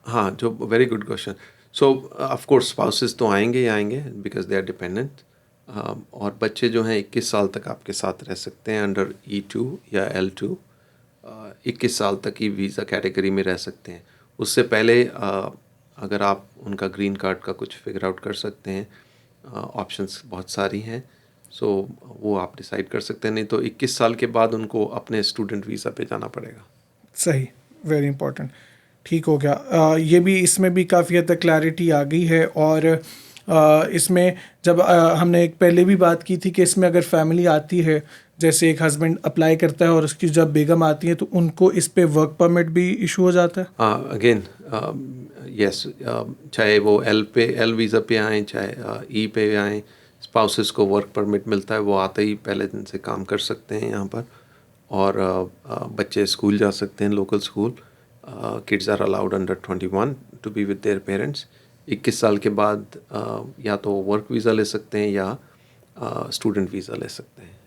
हाँ, जो very good question. So of course spouses तो आएंगे ही आएंगे, बिकॉज दे आर डिपेंडेंट, और बच्चे जो हैं 21 साल तक आपके साथ रह सकते हैं अंडर E2 या L2. 21 साल तक ही वीज़ा कैटेगरी में रह सकते हैं. उससे पहले अगर आप उनका ग्रीन कार्ड का कुछ फिगर आउट कर सकते हैं, ऑप्शंस बहुत सारी हैं, सो वो आप डिसाइड कर सकते हैं. नहीं तो 21 साल के बाद उनको अपने स्टूडेंट वीज़ा पे जाना पड़ेगा. सही, वेरी इंपॉर्टेंट. ठीक हो गया. ये भी, इसमें भी काफ़ी हद तक क्लैरिटी आ गई है. और इसमें जब हमने एक पहले भी बात की थी कि इसमें अगर फैमिली आती है, जैसे एक हस्बैंड अप्लाई करता है और उसकी जब बेगम आती है, तो उनको इस पे वर्क परमिट भी इशू हो जाता है. हाँ, अगेन यस, चाहे वो एल वीज़ा पे आएँ, चाहे E पे आएँ, स्पाउसेस को वर्क परमिट मिलता है. वो आते ही पहले दिन से काम कर सकते हैं यहाँ पर, और बच्चे स्कूल जा सकते हैं, local school. Kids are allowed under 21 to be with their parents. 21 साल के बाद या तो वर्क वीज़ा ले सकते हैं या स्टूडेंट वीज़ा ले सकते हैं।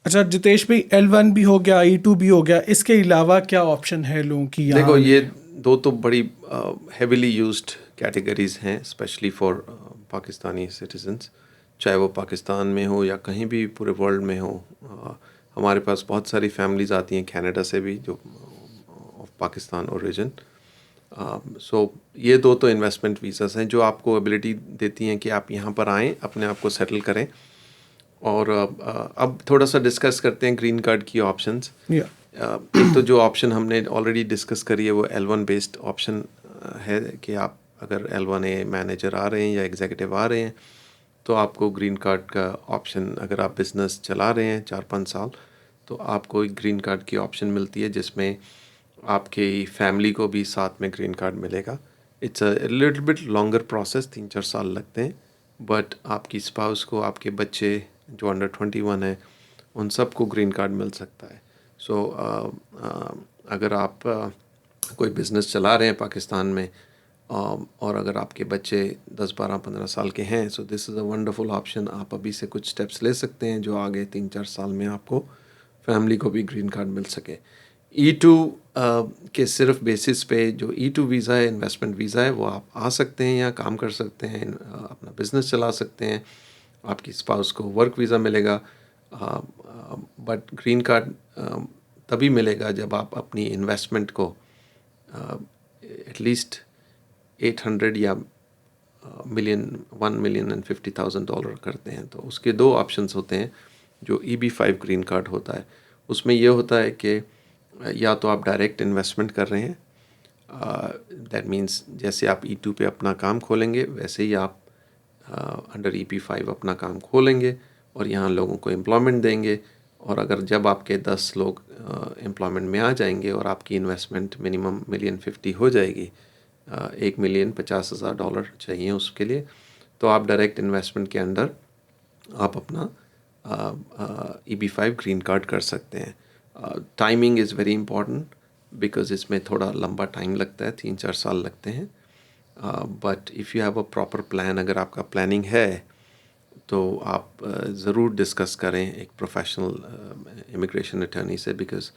अच्छा जितेश भाई, L1 भी हो गया, E2 भी हो गया, इसके अलावा क्या ऑप्शन है लोगों की यहाँ देखो, ये आने दो तो बड़ी हेविली यूज्ड कैटेगरीज हैं, स्पेशली फॉर पाकिस्तानी सिटीजन्स, चाहे वो पाकिस्तान में हो या कहीं भी पूरे वर्ल्ड में हो। हमारे पास बहुत सारी फैमिलीज आती हैं कनाडा से भी, जो ऑफ पाकिस्तान ओरिजिन। सो ये दो तो इन्वेस्टमेंट वीज़ास हैं जो आपको एबिलिटी देती हैं कि आप यहाँ पर आएँ, अपने आप को सेटल करें। और अब थोड़ा सा डिस्कस करते हैं ग्रीन कार्ड की ऑप्शंस। या एक तो जो ऑप्शन हमने ऑलरेडी डिस्कस करी है वो L1 बेस्ड ऑप्शन है कि आप अगर L1A मैनेजर आ रहे हैं या एग्जीक्यूटिव आ रहे हैं तो आपको ग्रीन कार्ड का ऑप्शन, अगर आप बिज़नेस चला रहे हैं 4-5 साल, तो आपको एक ग्रीन कार्ड की ऑप्शन मिलती है जिसमें आपके फैमिली को भी साथ में ग्रीन कार्ड मिलेगा। It's a little bit longer process, 3-4 साल लगते हैं, बट आपकी स्पाउस को, आपके बच्चे जो अंडर 21 है, उन सबको ग्रीन कार्ड मिल सकता है। सो अगर आप कोई बिज़नेस चला रहे हैं पाकिस्तान में और अगर आपके बच्चे 10-12-15 साल के हैं, so this is a wonderful option. आप अभी से कुछ स्टेप्स ले सकते हैं जो आगे 3-4 साल में आपको फैमिली को भी ग्रीन कार्ड मिल सके। E2 के सिर्फ बेसिस पे जो E2 वीज़ा है, इन्वेस्टमेंट वीज़ा है, वो आप आ सकते हैं, यहाँ काम कर सकते हैं, अपना बिज़नेस चला सकते हैं, आपकी स्पाउस को वर्क वीज़ा मिलेगा। बट ग्रीन कार्ड तभी मिलेगा जब आप अपनी इन्वेस्टमेंट को एटलीस्ट 800 या $1,050,000 करते हैं। तो उसके दो ऑप्शंस होते हैं जो EB-5 ग्रीन कार्ड होता है। उसमें यह होता है कि या तो आप डायरेक्ट इन्वेस्टमेंट कर रहे हैं, दैट मीन्स जैसे आप E2 पे अपना काम खोलेंगे वैसे ही आप अंडर EB-5 अपना काम खोलेंगे और यहाँ लोगों को एम्प्लॉयमेंट देंगे। और अगर जब आपके 10 लोग एम्प्लॉयमेंट में आ जाएंगे और आपकी इन्वेस्टमेंट मिनिमम $1,050,000 हो जाएगी, $1,50,000 चाहिए उसके लिए, तो आप डायरेक्ट इन्वेस्टमेंट के अंडर आप अपना EB-5 ग्रीन कार्ड कर सकते हैं। Timing is very important because इसमें थोड़ा लंबा टाइम लगता है, 3-4 साल लगते हैं। But if you have a proper plan, अगर आपका प्लानिंग है तो आप ज़रूर डिस्कस करें एक प्रोफेशनल इमिग्रेशन अटर्नी से, because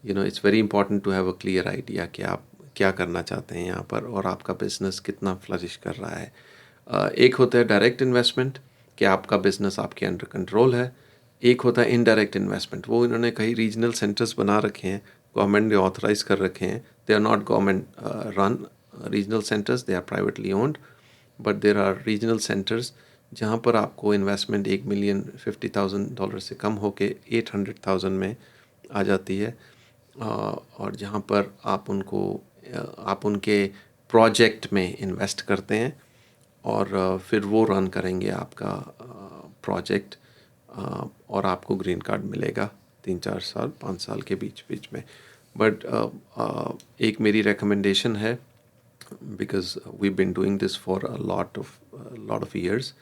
you know it's very important to have a clear idea कि आप क्या करना चाहते हैं यहाँ पर और आपका बिज़नेस कितना फ्लरिश कर रहा है। एक होता है डायरेक्ट इन्वेस्टमेंट कि आपका बिज़नेस आपके अंडर कंट्रोल है। एक होता है इनडायरेक्ट इन्वेस्टमेंट, वो इन्होंने कई रीजनल सेंटर्स बना रखे हैं, गवर्नमेंट ने ऑथराइज कर रखे हैं। They are not government run regional centres, they are privately owned, but there are regional centres जहाँ पर आपको इन्वेस्टमेंट $1,050,000 से कम होके 800,000 में आ जाती है। और जहाँ पर आप उनके प्रोजेक्ट में इन्वेस्ट करते हैं और फिर वो रन करेंगे आपका प्रोजेक्ट और आपको ग्रीन कार्ड मिलेगा 3-4 साल 5 साल के बीच बीच में। बट एक मेरी रिकमेंडेशन है, because we've been doing this for a lot of years,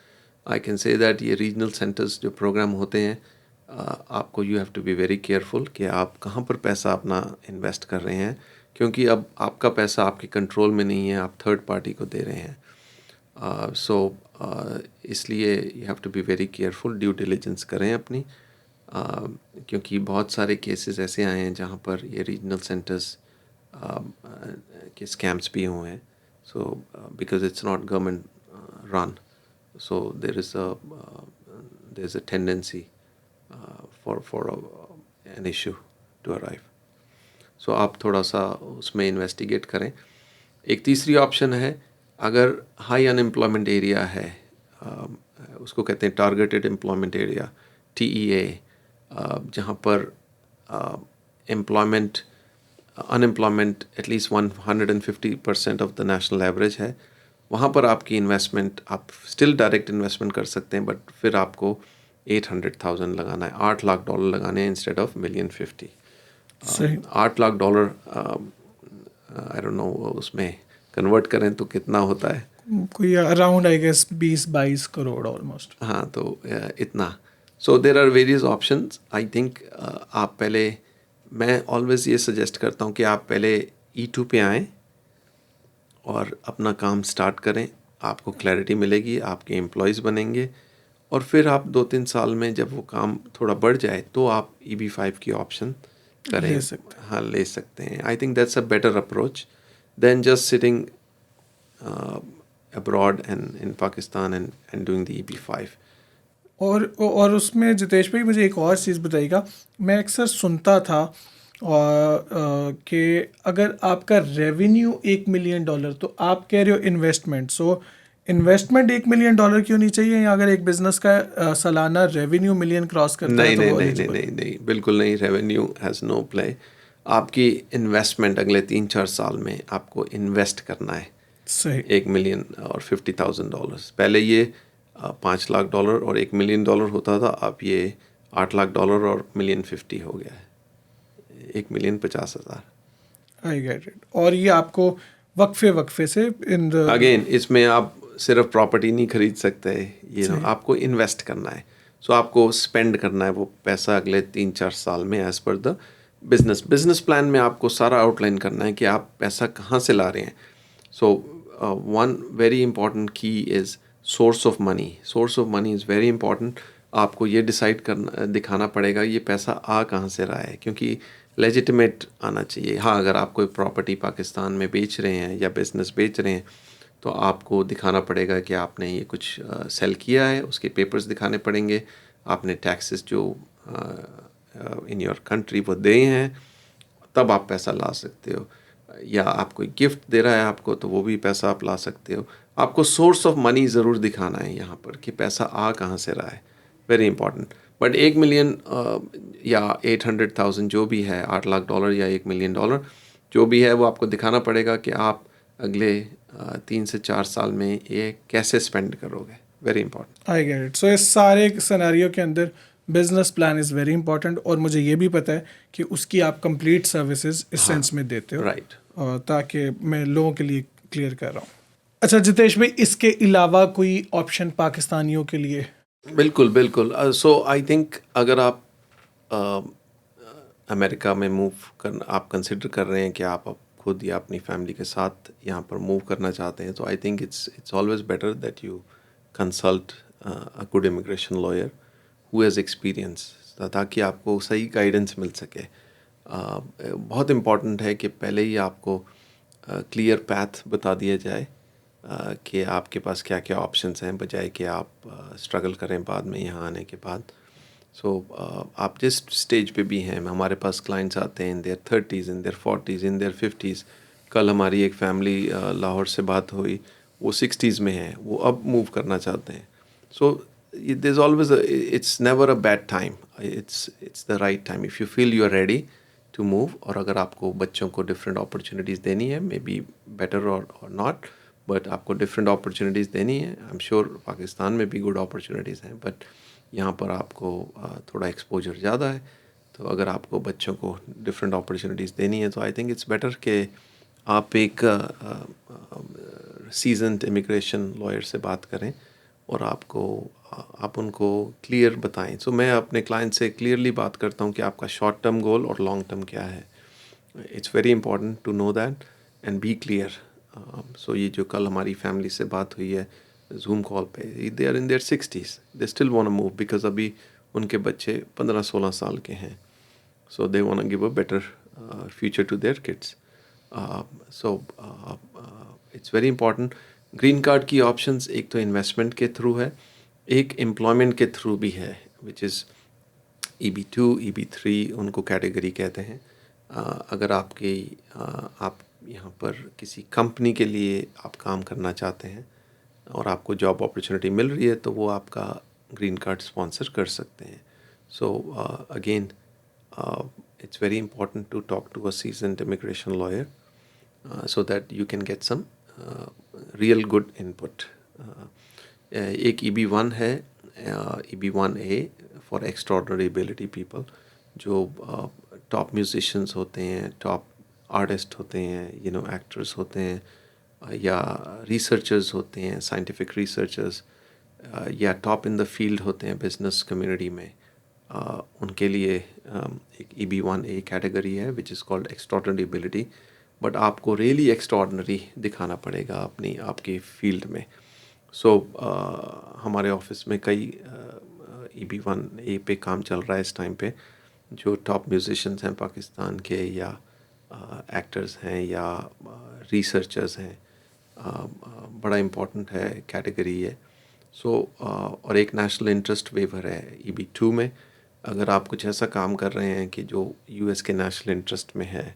I can say that ये regional centers जो program होते हैं, आपको you have to be very careful कि आप कहाँ पर पैसा अपना invest कर रहे हैं, क्योंकि अब आपका पैसा आपके कंट्रोल में नहीं है, आप थर्ड पार्टी को दे रहे हैं। इसलिए you have to be very careful, due diligence करें अपनी, क्योंकि बहुत सारे केसेस ऐसे आए हैं जहाँ पर ये रीजनल सेंटर्स के स्कैम्स भी हुए हैं। So because it's not government run, so there is a tendency for an issue to arrive. So आप थोड़ा सा उसमें इन्वेस्टिगेट करें। एक तीसरी ऑप्शन है, अगर हाई अनएम्प्लॉयमेंट एरिया है, उसको कहते हैं टारगेटेड एम्प्लॉयमेंट एरिया, TEA, जहाँ पर unemployment at least 150% of the national average है, वहाँ पर आपकी इन्वेस्टमेंट, आप स्टिल डायरेक्ट इन्वेस्टमेंट कर सकते हैं, बट फिर आपको 800,000 लगाना है, $8 लाख लगाने हैं instead of $1,050,000। $8 lakh I don't know उसमें कन्वर्ट करें तो कितना होता है, कोई around I guess 20-22 crore almost. हाँ, तो इतना। So there are various options. I think आप पहले, मैं ऑलवेज ये सजेस्ट करता हूँ कि आप पहले E2 पे आएँ और अपना काम स्टार्ट करें, आपको क्लैरिटी मिलेगी, आपके एम्प्लॉयज़ बनेंगे और फिर आप 2-3 साल में जब वो काम थोड़ा बढ़ जाए तो आप EB5 की ऑप्शन करें। ले सकते हाँ, ले सकते हैं। I think that's a better approach than just sitting abroad and in Pakistan and doing the EB5. और उसमें जितेश भाई मुझे एक और चीज़ बताइएगा। मैं अक्सर सुनता था और कि अगर आपका रेवेन्यू $1 मिलियन, तो आप कह रहे हो इन्वेस्टमेंट, सो इन्वेस्टमेंट $1 मिलियन क्यों नहीं चाहिए, या अगर एक बिजनेस का सालाना रेवेन्यू मिलियन क्रॉस करता है नहीं तो नहीं वो नहीं नहीं एलिजिबल? नहीं नहीं, बिल्कुल नहीं। Revenue has no play. आपकी इन्वेस्टमेंट अगले 3-4 साल में आपको इन्वेस्ट करना है सही। 1 मिलियन और $50,000। पहले ये $5 लाख और $1 मिलियन होता था, अब ये $8 लाख और $1,050,000 हो गया है, 1,50,000। आई गेट इट। और ये आपको वक्फे वक्फे से इन द अगेन इसमें आप सिर्फ प्रॉपर्टी नहीं खरीद सकते, सही। आपको इन्वेस्ट करना है। सो आपको स्पेंड करना है वो पैसा अगले 3-4 साल में as per the business plan में आपको सारा आउटलाइन करना है कि आप पैसा कहाँ से ला रहे हैं। सो वन वेरी इंपॉर्टेंट की is source of money. Source of money is very important. आपको ये डिसाइड करना, दिखाना पड़ेगा ये पैसा आ कहाँ से रहा है, क्योंकि लेजिटिमेट आना चाहिए। हाँ, अगर आप कोई प्रॉपर्टी पाकिस्तान में बेच रहे हैं या बिज़नेस बेच रहे हैं तो आपको दिखाना पड़ेगा कि आपने ये कुछ सेल किया है, उसके पेपर्स दिखाने पड़ेंगे, आपने टैक्सेस जो इन योर कंट्री वो दे हैं, तब आप पैसा ला सकते हो। या आप कोई गिफ्ट दे रहा है आपको तो वो भी पैसा आप ला सकते हो। आपको सोर्स ऑफ मनी ज़रूर दिखाना है यहाँ पर कि पैसा आ कहाँ से रहा है, वेरी इंपॉर्टेंट। बट 1 मिलियन या 800,000 जो भी है, $8 लाख या $1 मिलियन जो भी है, वो आपको दिखाना पड़ेगा कि आप अगले 3 से 4 साल में ये कैसे स्पेंड करोगे, very important. I get it. So इस सारे सिनेरियो के अंदर business plan is very important, और मुझे ये भी पता है कि उसकी आप कंप्लीट सर्विसेज इस सेंस में देते हो, राइट। ताकि मैं लोगों के लिए क्लियर कर रहा हूँ। अच्छा जितेश भाई, इसके अलावा कोई ऑप्शन पाकिस्तानियों के लिए? बिल्कुल बिल्कुल। सो आई थिंक अगर आप अमेरिका में मूव करना आप कंसिडर कर रहे हैं कि आप खुद या अपनी फैमिली के साथ यहाँ पर मूव करना चाहते हैं, तो I think it's always better that you consult a good immigration lawyer who has experience, ताकि आपको सही गाइडेंस मिल सके। बहुत इम्पॉर्टेंट है कि पहले ही आपको क्लियर पैथ बता दिया जाए कि आपके पास क्या क्या ऑप्शंस हैं, बजाय कि आप स्ट्रगल करें बाद में यहाँ आने के बाद। सो आप जिस स्टेज पे भी हैं, हमारे पास क्लाइंट्स आते हैं in their 30s, in their 40s, in their 50s। कल हमारी एक फैमिली लाहौर से बात हुई, वो 60s में है, वो अब मूव करना चाहते हैं। So there is always, it's never a bad time, it's the right time if you feel you are ready to move. और अगर आपको बच्चों को डिफरेंट अपॉर्चुनिटीज़ देनी है, maybe better or not, but आपको डिफरेंट अपॉर्चुनिटीज़ देनी है। आई एम श्योर पाकिस्तान में भी गुड अपॉर्चुनिटीज़ हैं, बट यहाँ पर आपको थोड़ा एक्सपोजर ज़्यादा है। तो अगर आपको बच्चों को डिफरेंट अपॉर्चुनिटीज़ देनी है, तो आई थिंक इट्स बेटर कि आप एक सीजन्ड इमिग्रेशन लॉयर से बात करें और आप उनको क्लियर बताएं। सो मैं अपने क्लाइंट से क्लियरली बात करता हूँ कि आपका शॉर्ट टर्म गोल और लॉन्ग टर्म क्या है। It's very important to know that and be clear. So ये जो कल हमारी फैमिली से बात हुई है जूम कॉल पे, they are in their 60s, they still want to move because अभी उनके बच्चे 15-16 साल के हैं। So they want to give a better future to their kids. So it's very important. Green card की ऑप्शंस एक तो इन्वेस्टमेंट के थ्रू है, एक एम्प्लॉयमेंट के थ्रू भी है, विच इज़ EB2, EB3 उनको कैटेगरी कहते हैं। अगर आप यहाँ पर किसी कंपनी के लिए आप काम करना चाहते हैं और आपको जॉब अपॉर्चुनिटी मिल रही है, तो वो आपका ग्रीन कार्ड स्पॉन्सर कर सकते हैं। So again it's very important to talk to a seasoned immigration lawyer so that you can get some real good input. एक EB1 है, EB1A for extraordinary ability people, जो टॉप म्यूजिशियंस होते हैं, top artist होते हैं, actors होते हैं, या रिसर्चर्स होते हैं, साइंटिफिक रिसर्चर्स, या टॉप इन द फील्ड होते हैं बिजनेस कम्युनिटी में। उनके लिए एक EB1A कैटेगरी है which is called extraordinary ability, but आपको रियली एक्स्ट्रॉर्डनरी दिखाना पड़ेगा अपनी आपकी फील्ड में. सो हमारे ऑफिस में कई EB1A पे काम चल रहा है इस टाइम पे, जो टॉप म्यूजिशियंस हैं पाकिस्तान के, या एक्टर्स हैं, या रिसर्चर्स हैं. बड़ा इम्पोर्टेंट है, कैटेगरी है. सो और एक नेशनल इंटरेस्ट वेवर है EB2 में. अगर आप कुछ ऐसा काम कर रहे हैं कि जो US के नेशनल इंटरेस्ट में है,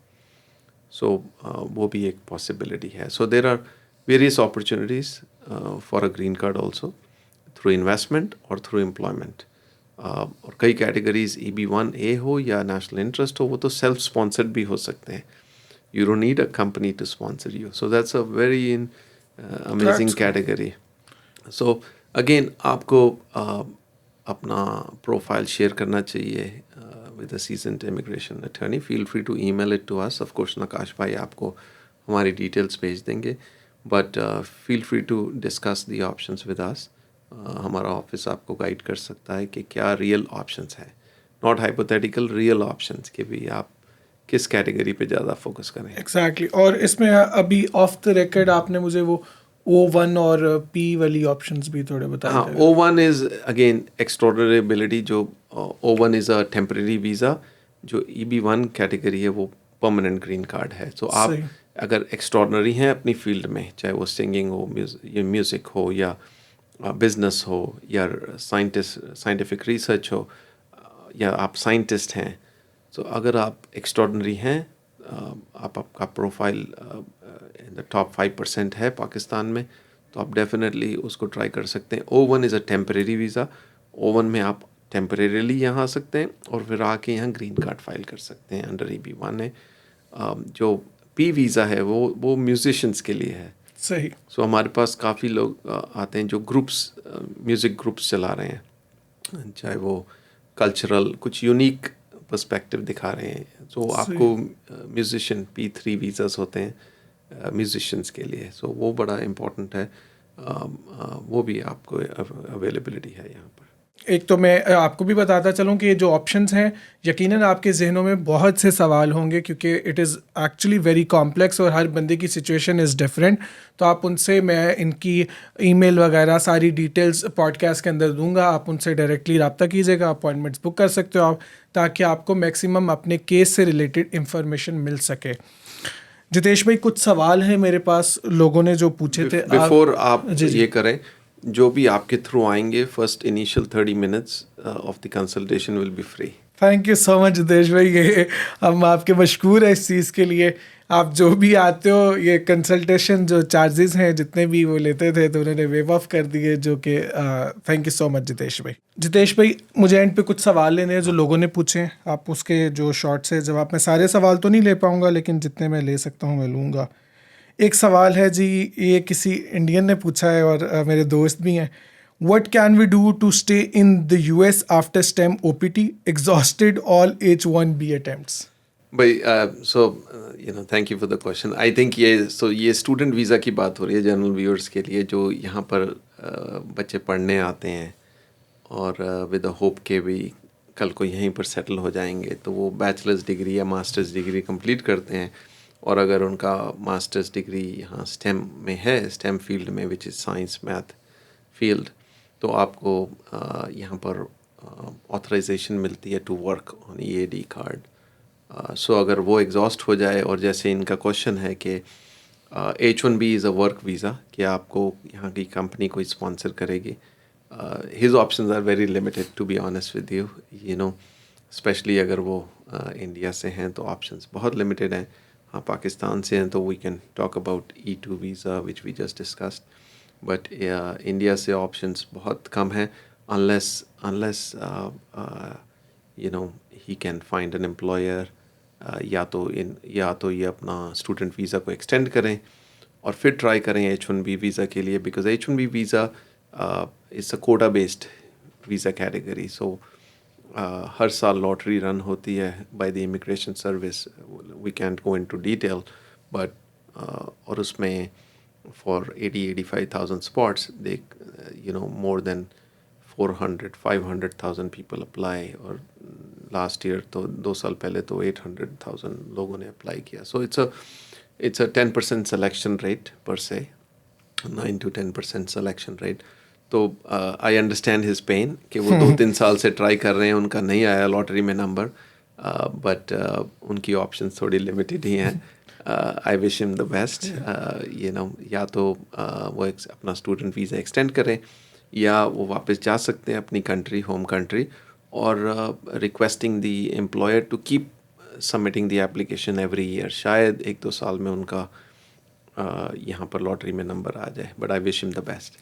सो वो भी एक पॉसिबिलिटी है. So there are various opportunities for a green card also, through investment और थ्रू एम्प्लॉयमेंट. और कई कैटेगरीज EB1A हो या नेशनल इंटरेस्ट हो, वो तो सेल्फ स्पॉन्सर्ड भी हो सकते हैं. You don't need a company to sponsor you. So that's a very amazing That's category. So again आपको अपना प्रोफाइल शेयर करना चाहिए with a seasoned immigration attorney. Feel free to email it to us. Of course, नकाश भाई आपको हमारी details भेज देंगे, but feel free to discuss the options with us. हमारा ऑफिस आपको गाइड कर सकता है कि क्या रियल ऑप्शंस है, नॉट हाइपोथेटिकल, रियल ऑप्शंस के भी आप किस कैटेगरी पे ज़्यादा फोकस करें. एग्जैक्टली और इसमें अभी ऑफ द रिकॉर्ड आपने मुझे वो O1 और P वाली ऑप्शंस भी थोड़े बताए हाँ, थे. O1 is again extraordinary ability. जो O1 is a temporary visa. जो EB1 कैटेगरी है वो परमानेंट ग्रीन कार्ड है. सो आप सही. अगर एक्स्ट्रॉर्डनरी हैं अपनी फील्ड में, चाहे वो सिंगिंग हो, म्यूज़िक हो, या बिजनेस हो, या साइंटिफिक रिसर्च हो, या आप साइंटिस्ट हैं, तो अगर आप एक्स्ट्रॉर्डनरी हैं, आपका प्रोफाइल इन द टॉप 5% है पाकिस्तान में, तो आप डेफिनेटली उसको ट्राई कर सकते हैं. O1 is a temporary visa. O1 में आप टेम्परेरीली यहाँ आ सकते हैं और फिर आके यहाँ ग्रीन कार्ड फाइल कर सकते हैं अंडर EB1 है. जो P वीज़ा है वो म्यूजिशियंस के लिए है. सही. सो हमारे पास काफ़ी लोग आते हैं जो ग्रुप्स, म्यूज़िक ग्रुप्स चला रहे हैं, चाहे वो कल्चरल कुछ यूनिक पर्सपेक्टिव दिखा रहे हैं. सो आपको म्यूजिशियन P3 वीज़ास होते हैं म्यूजिशियंस के लिए. सो वो बड़ा इम्पोर्टेंट है. वो भी आपको अवेलेबिलिटी है यहाँ पर. एक तो मैं आपको भी बताता चलूँ कि ये जो ऑप्शंस हैं, यकीनन आपके जहनों में बहुत से सवाल होंगे क्योंकि it is actually very complex और हर बंदे की सिचुएशन इज़ डिफरेंट. तो आप उनसे, मैं इनकी ईमेल वगैरह सारी डिटेल्स पॉडकास्ट के अंदर दूंगा. आप उनसे डायरेक्टली रब्ता कीजिएगा, अपॉइंटमेंट्स बुक कर सकते हो आप, ताकि आपको मैक्सिमम अपने केस से रिलेटेड इंफॉर्मेशन मिल सके. जितेश भाई, कुछ सवाल हैं मेरे पास, लोगों ने जो पूछे थे. बिफोर आप जी जी. ये करें, जो भी आपके थ्रू आएंगे, first initial 30 minutes of the consultation will be free. Thank you so much Jitesh भाई, ये हम आपके मशकूर हैं इस चीज़ के लिए. आप जो भी आते हो, ये कंसल्टेशन जो चार्जेस हैं जितने भी वो लेते थे तो उन्होंने वेव ऑफ कर दिए, जो कि thank you so much Jitesh भाई. जितेश भाई, मुझे एंड पे कुछ सवाल लेने हैं जो लोगों ने पूछे हैं. आप उसके जो शॉर्ट से जवाब, मैं सारे सवाल तो नहीं ले पाऊँगा लेकिन जितने मैं ले सकता हूँ मैं लूँगा. एक सवाल है जी, ये किसी इंडियन ने पूछा है और मेरे दोस्त भी हैं. What can we do to stay in the US after STEM OPT? Exhausted all H1B attempts. भाई, so thank you for the question. I think ये स्टूडेंट वीज़ा की बात हो रही है जनरल व्यूअर्स के लिए, जो यहाँ पर बच्चे पढ़ने आते हैं और विद द होप के भी कल को यहीं पर सेटल हो जाएंगे. तो वो बैचलर्स डिग्री या मास्टर्स डिग्री कंप्लीट करते हैं, और अगर उनका मास्टर्स डिग्री यहाँ स्टेम में है, स्टेम फील्ड में, which is science math field, तो आपको यहाँ पर ऑथराइजेशन मिलती है to work on EAD card. So अगर वो एग्जॉस्ट हो जाए, और जैसे इनका क्वेश्चन है कि H1B is a work visa, कि आपको यहाँ की कंपनी कोई स्पॉन्सर करेगी, his options are very limited to be honest with you. Specially अगर वो इंडिया से हैं तो ऑप्शंस बहुत लिमिटेड हैं. हाँ, पाकिस्तान से हैं तो we can talk about E2 visa which we just discussed, but India से ऑप्शंस बहुत कम हैं. unless he can find an employer, या तो ये अपना स्टूडेंट वीज़ा को एक्सटेंड करें और फिर ट्राई करें H1B वीज़ा के लिए, because H1B visa is a quota based visa category. So हर साल लॉटरी रन होती है by the immigration service. We can't go into detail, but और उसमें for 80-85,000 spots they more than 400-500,000 people apply, और last year तो 2 साल पहले तो 800,000 लोगों ने अप्लाई किया. सो It's a 10% selection rate per se, 9 to 10% selection rate. तो आई अंडरस्टैंड हिज पेन कि वो 2-3 साल से ट्राई कर रहे हैं, उनका नहीं आया लॉटरी में नंबर, बट उनकी ऑप्शंस थोड़ी लिमिटेड ही हैं. I wish him the best. या तो वो अपना स्टूडेंट वीज़ा एक्सटेंड करें, या वो वापस जा सकते हैं अपनी कंट्री, होम कंट्री, और requesting the employer to keep submitting the application every year. शायद 1-2 साल में उनका यहाँ पर लॉटरी में नंबर आ जाए, but I wish him the best.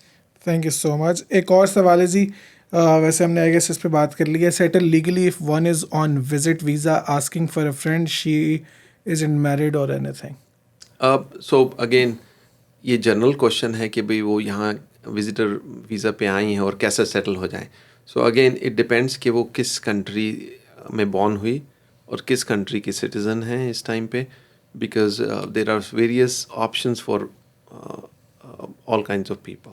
Thank you so much. एक और सवाल है जी, वैसे हमने आई गेस इस पे बात कर ली है. Settle legally if one is on visit visa asking for a friend, she is in married और एनीथिंग. सो अगेन ये जनरल क्वेश्चन है कि भाई वो यहाँ विजिटर वीज़ा पे आई हैं और कैसे सेटल हो जाएं. सो अगेन इट डिपेंड्स कि वो किस कंट्री में बॉर्न हुई और किस कंट्री की सिटीज़न हैं इस टाइम पे, because there are various options for all kinds of people.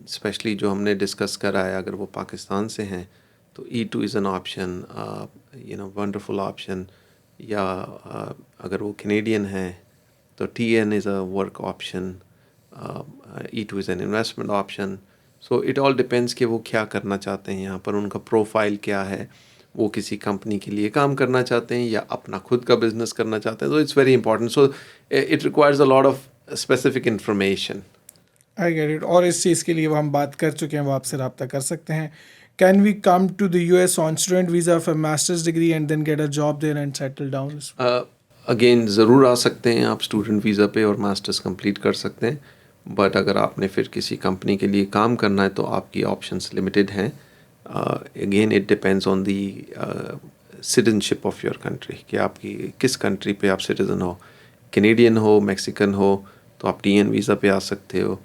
Specially जो हमने डिस्कस करा है, अगर वो पाकिस्तान से हैं तो E2 is an option, wonderful option. या अगर वो कैनेडियन हैं तो TN is a work option, E2 is an investment option. So it all depends कि वो क्या करना चाहते हैं यहाँ पर, उनका प्रोफाइल क्या है, वो किसी कंपनी के लिए काम करना चाहते हैं या अपना खुद का बिजनेस करना चाहते हैं. तो it's very important. So it requires a lot of specific information. I get it. और इस चीज़ के लिए वो हम बात कर चुके हैं, वो आपसे रब्ता कर सकते हैं. Can we come to the US on student visa for masters degree and then get a job there and settle down? Again ज़रूर आ सकते हैं आप स्टूडेंट वीज़ा पे और मास्टर्स कंप्लीट कर सकते हैं, बट अगर आपने फिर किसी कंपनी के लिए काम करना है तो आपकी ऑप्शंस लिमिटेड हैं. Again it depends on the citizenship of your country, कि आपकी किस कंट्री पे आप सिटीज़न हो. कैनेडियन हो, मैक्सिकन हो तो आप TN वीज़ा पे आ सकते हो,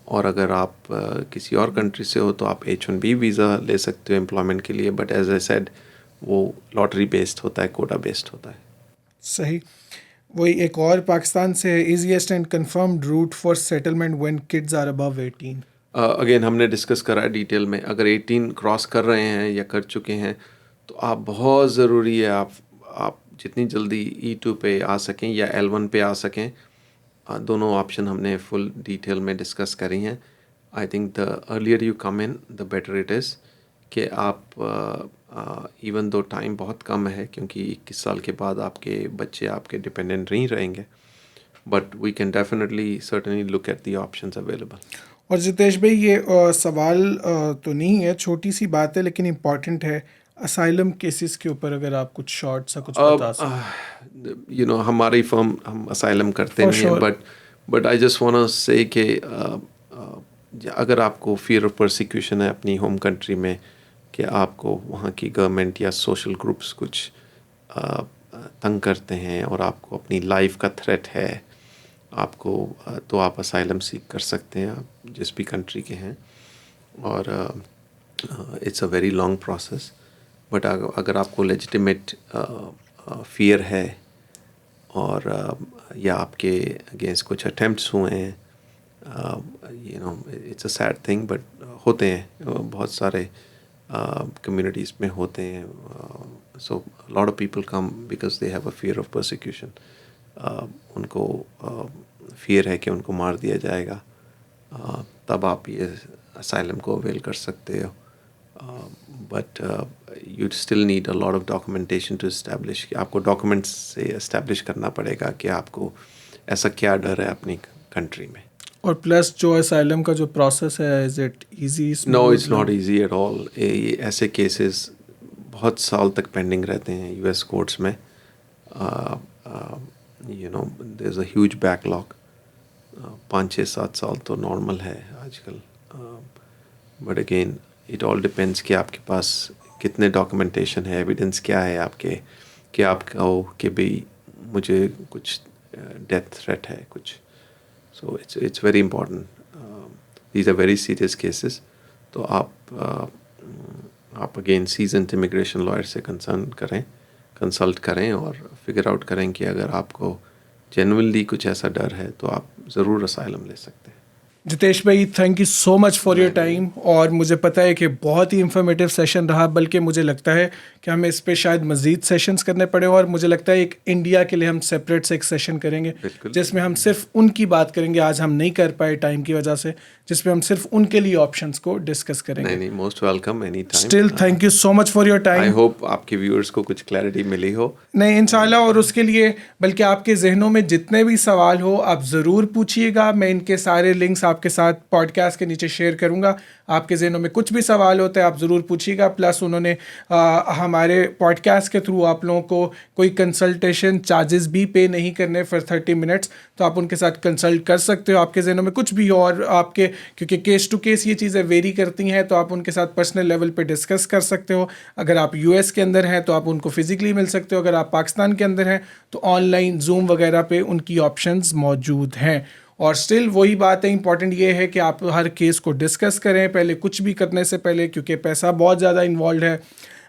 और अगर आप किसी और कंट्री से हो तो आप H1B वीज़ा ले सकते हो एम्प्लॉयमेंट के लिए. बट एज आई सेड वो लॉटरी बेस्ड होता है, कोटा बेस्ड होता है. सही. वही एक और पाकिस्तान से, easiest and confirmed route for settlement when kids are above 18. Again हमने डिस्कस करा है डिटेल में. अगर 18 क्रॉस कर रहे हैं या कर चुके हैं तो आप बहुत ज़रूरी है आप जितनी जल्दी E2 पे आ सकें या L1 पे आ सकें. दोनों ऑप्शन हमने फुल डिटेल में डिस्कस करी हैं. I think the earlier you come in the better it is, कि आप इवन दो टाइम बहुत कम है, क्योंकि 21 साल के बाद आपके बच्चे आपके डिपेंडेंट नहीं रहेंगे, but we can definitely certainly look at the options available. और जितेश भाई, ये सवाल तो नहीं है, छोटी सी बात है लेकिन इम्पॉर्टेंट है. असाइलम केसेस के ऊपर अगर आप कुछ शॉर्ट सा कुछ बता सकें. हमारी फर्म हम असाइलम करते For नहीं हैं, sure. But I just want to say कि अगर आपको फियर ऑफ परसिक्यूशन है अपनी होम कंट्री में, कि आपको वहाँ की गवर्नमेंट या सोशल ग्रुप्स कुछ तंग करते हैं और आपको अपनी लाइफ का थ्रेट है आपको, तो आप असाइलम सीख कर सकते हैं, आप जिस भी कंट्री के हैं. और it's a very long process, but अगर आपको लेजिटिमेट फियर है और या आपके अगेंस्ट कुछ अटेम्प्ट्स हुए हैं, it's a sad thing, but होते हैं बहुत सारे communities में होते हैं. So a lot of people come because they have a fear of persecution. उनको fear है कि उनको मार दिया जाएगा, तब आप ये asylum को avail कर सकते हो. But you still need a lot of documentation to establish. कि आपको documents से establish करना पड़ेगा कि आपको ऐसा क्या डर है अपनी country में. और प्लस जो असाइलम का जो प्रोसेस है, is it easy? No, it's not easy at all. ऐसे केसेस बहुत साल तक पेंडिंग रहते हैं US कोर्ट्स में. There is a huge backlog. 5-6-7 साल तो नॉर्मल है आजकल. But again it all depends कि आपके पास कितने डॉक्यूमेंटेशन है, एविडेंस क्या है आपके, कि आप कहो कि भाई मुझे कुछ डेथ थ्रेट है कुछ. So it's very important. These are very serious cases. तो आप again seasoned immigration lawyer से consult करें और figure out करें कि अगर आपको genuinely कुछ ऐसा डर है तो आप ज़रूर asylum ले सकते हैं. जितेश भाई, thank you so much for your time. और मुझे पता है कि बहुत ही इंफॉर्मेटिव सेशन रहा, बल्कि मुझे लगता है कि हमें इस पे शायद मज़ीद सेशंस करने पड़े, और मुझे लगता है एक इंडिया के लिए हम सेपरेट से एक सेशन करेंगे जिसमें हम सिर्फ उनकी बात करेंगे। आज हम नहीं कर पाए टाइम की वजह से, जिसमें हम सिर्फ उनके लिए ऑप्शंस को डिस्कस करेंगे। नहीं, most welcome any time. Still thank you so much for your I time. Hope आपके व्यूअर्स को कुछ क्लैरिटी मिली हो। नहीं, इंशाल्लाह। और उसके लिए बल्कि आपके जहनों में जितने भी सवाल हो आप ज़रूर पूछिएगा। मैं इनके सारे लिंक्स आपके साथ पॉडकास्ट के नीचे शेयर करूंगा। आपके जहनों में कुछ भी सवाल होता है आप ज़रूर पूछिएगा। प्लस उन्होंने हमारे पॉडकास्ट के थ्रू आप लोगों को कोई कंसल्टेशन चार्जेस भी पे नहीं करने फॉर 30 मिनट्स, तो आप उनके साथ कंसल्ट कर सकते हो। आपके जहनों में कुछ भी हो, और आपके क्योंकि केस टू केस ये चीज़ें वेरी करती हैं, तो आप उनके साथ पर्सनल लेवल पे डिस्कस कर सकते हो। अगर आप यूएस के अंदर हैं तो आप उनको फिजिकली मिल सकते हो। अगर आप पाकिस्तान के अंदर हैं तो ऑनलाइन जूम वगैरह पे उनकी ऑप्शंस मौजूद हैं। और स्टिल वही बात है, इंपॉर्टेंट ये है कि आप हर केस को डिस्कस करें पहले, कुछ भी करने से पहले, क्योंकि पैसा बहुत ज़्यादा इन्वॉल्व है,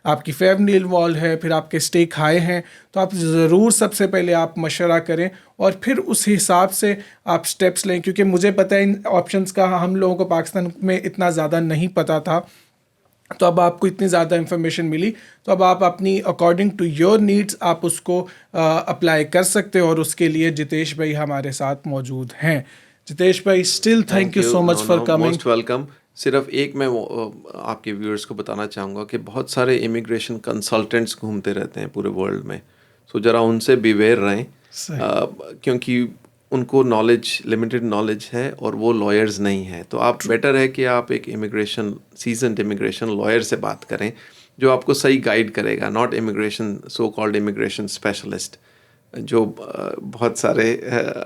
आपकी फैमिली इन्वॉल्व है, फिर आपके स्टेक हाई हैं। तो आप ज़रूर सबसे पहले आप मशवरा करें और फिर उस हिसाब से आप स्टेप्स लें, क्योंकि मुझे पता है इन ऑप्शंस का हम लोगों को पाकिस्तान में इतना ज़्यादा नहीं पता था। तो अब आपको इतनी ज़्यादा इन्फॉर्मेशन मिली, तो अब आप अपनी अकॉर्डिंग टू योर नीड्स आप उसको अप्लाई कर सकते हो। और उसके लिए जितेश भाई हमारे साथ मौजूद हैं। जितेश भाई, still thank you so much for coming. Most welcome. सिर्फ एक मैं आपके व्यूअर्स को बताना चाहूँगा कि बहुत सारे इमिग्रेशन कंसल्टेंट्स घूमते रहते हैं पूरे वर्ल्ड में, सो ज़रा उनसे बिवेयर रहें, क्योंकि उनको नॉलेज, लिमिटेड नॉलेज है और वो लॉयर्स नहीं है। तो आप बेटर है कि आप एक इमिग्रेशन सीजन्ड इमिग्रेशन लॉयर से बात करें जो आपको सही गाइड करेगा, not immigration so called immigration specialist जो बहुत सारे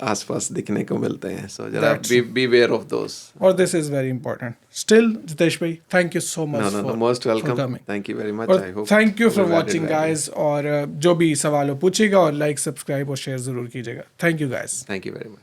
आसपास दिखने को मिलते हैं। सो जरा बी वेयर ऑफ दोस। और this is very important. Still Jitesh भाई, thank you so much. No, most welcome. Thank you very much. I hope thank you for watching guys. और जो भी सवाल हो पूछिएगा, और लाइक, सब्सक्राइब और शेयर ज़रूर कीजिएगा। Thank you guys. Thank you very much.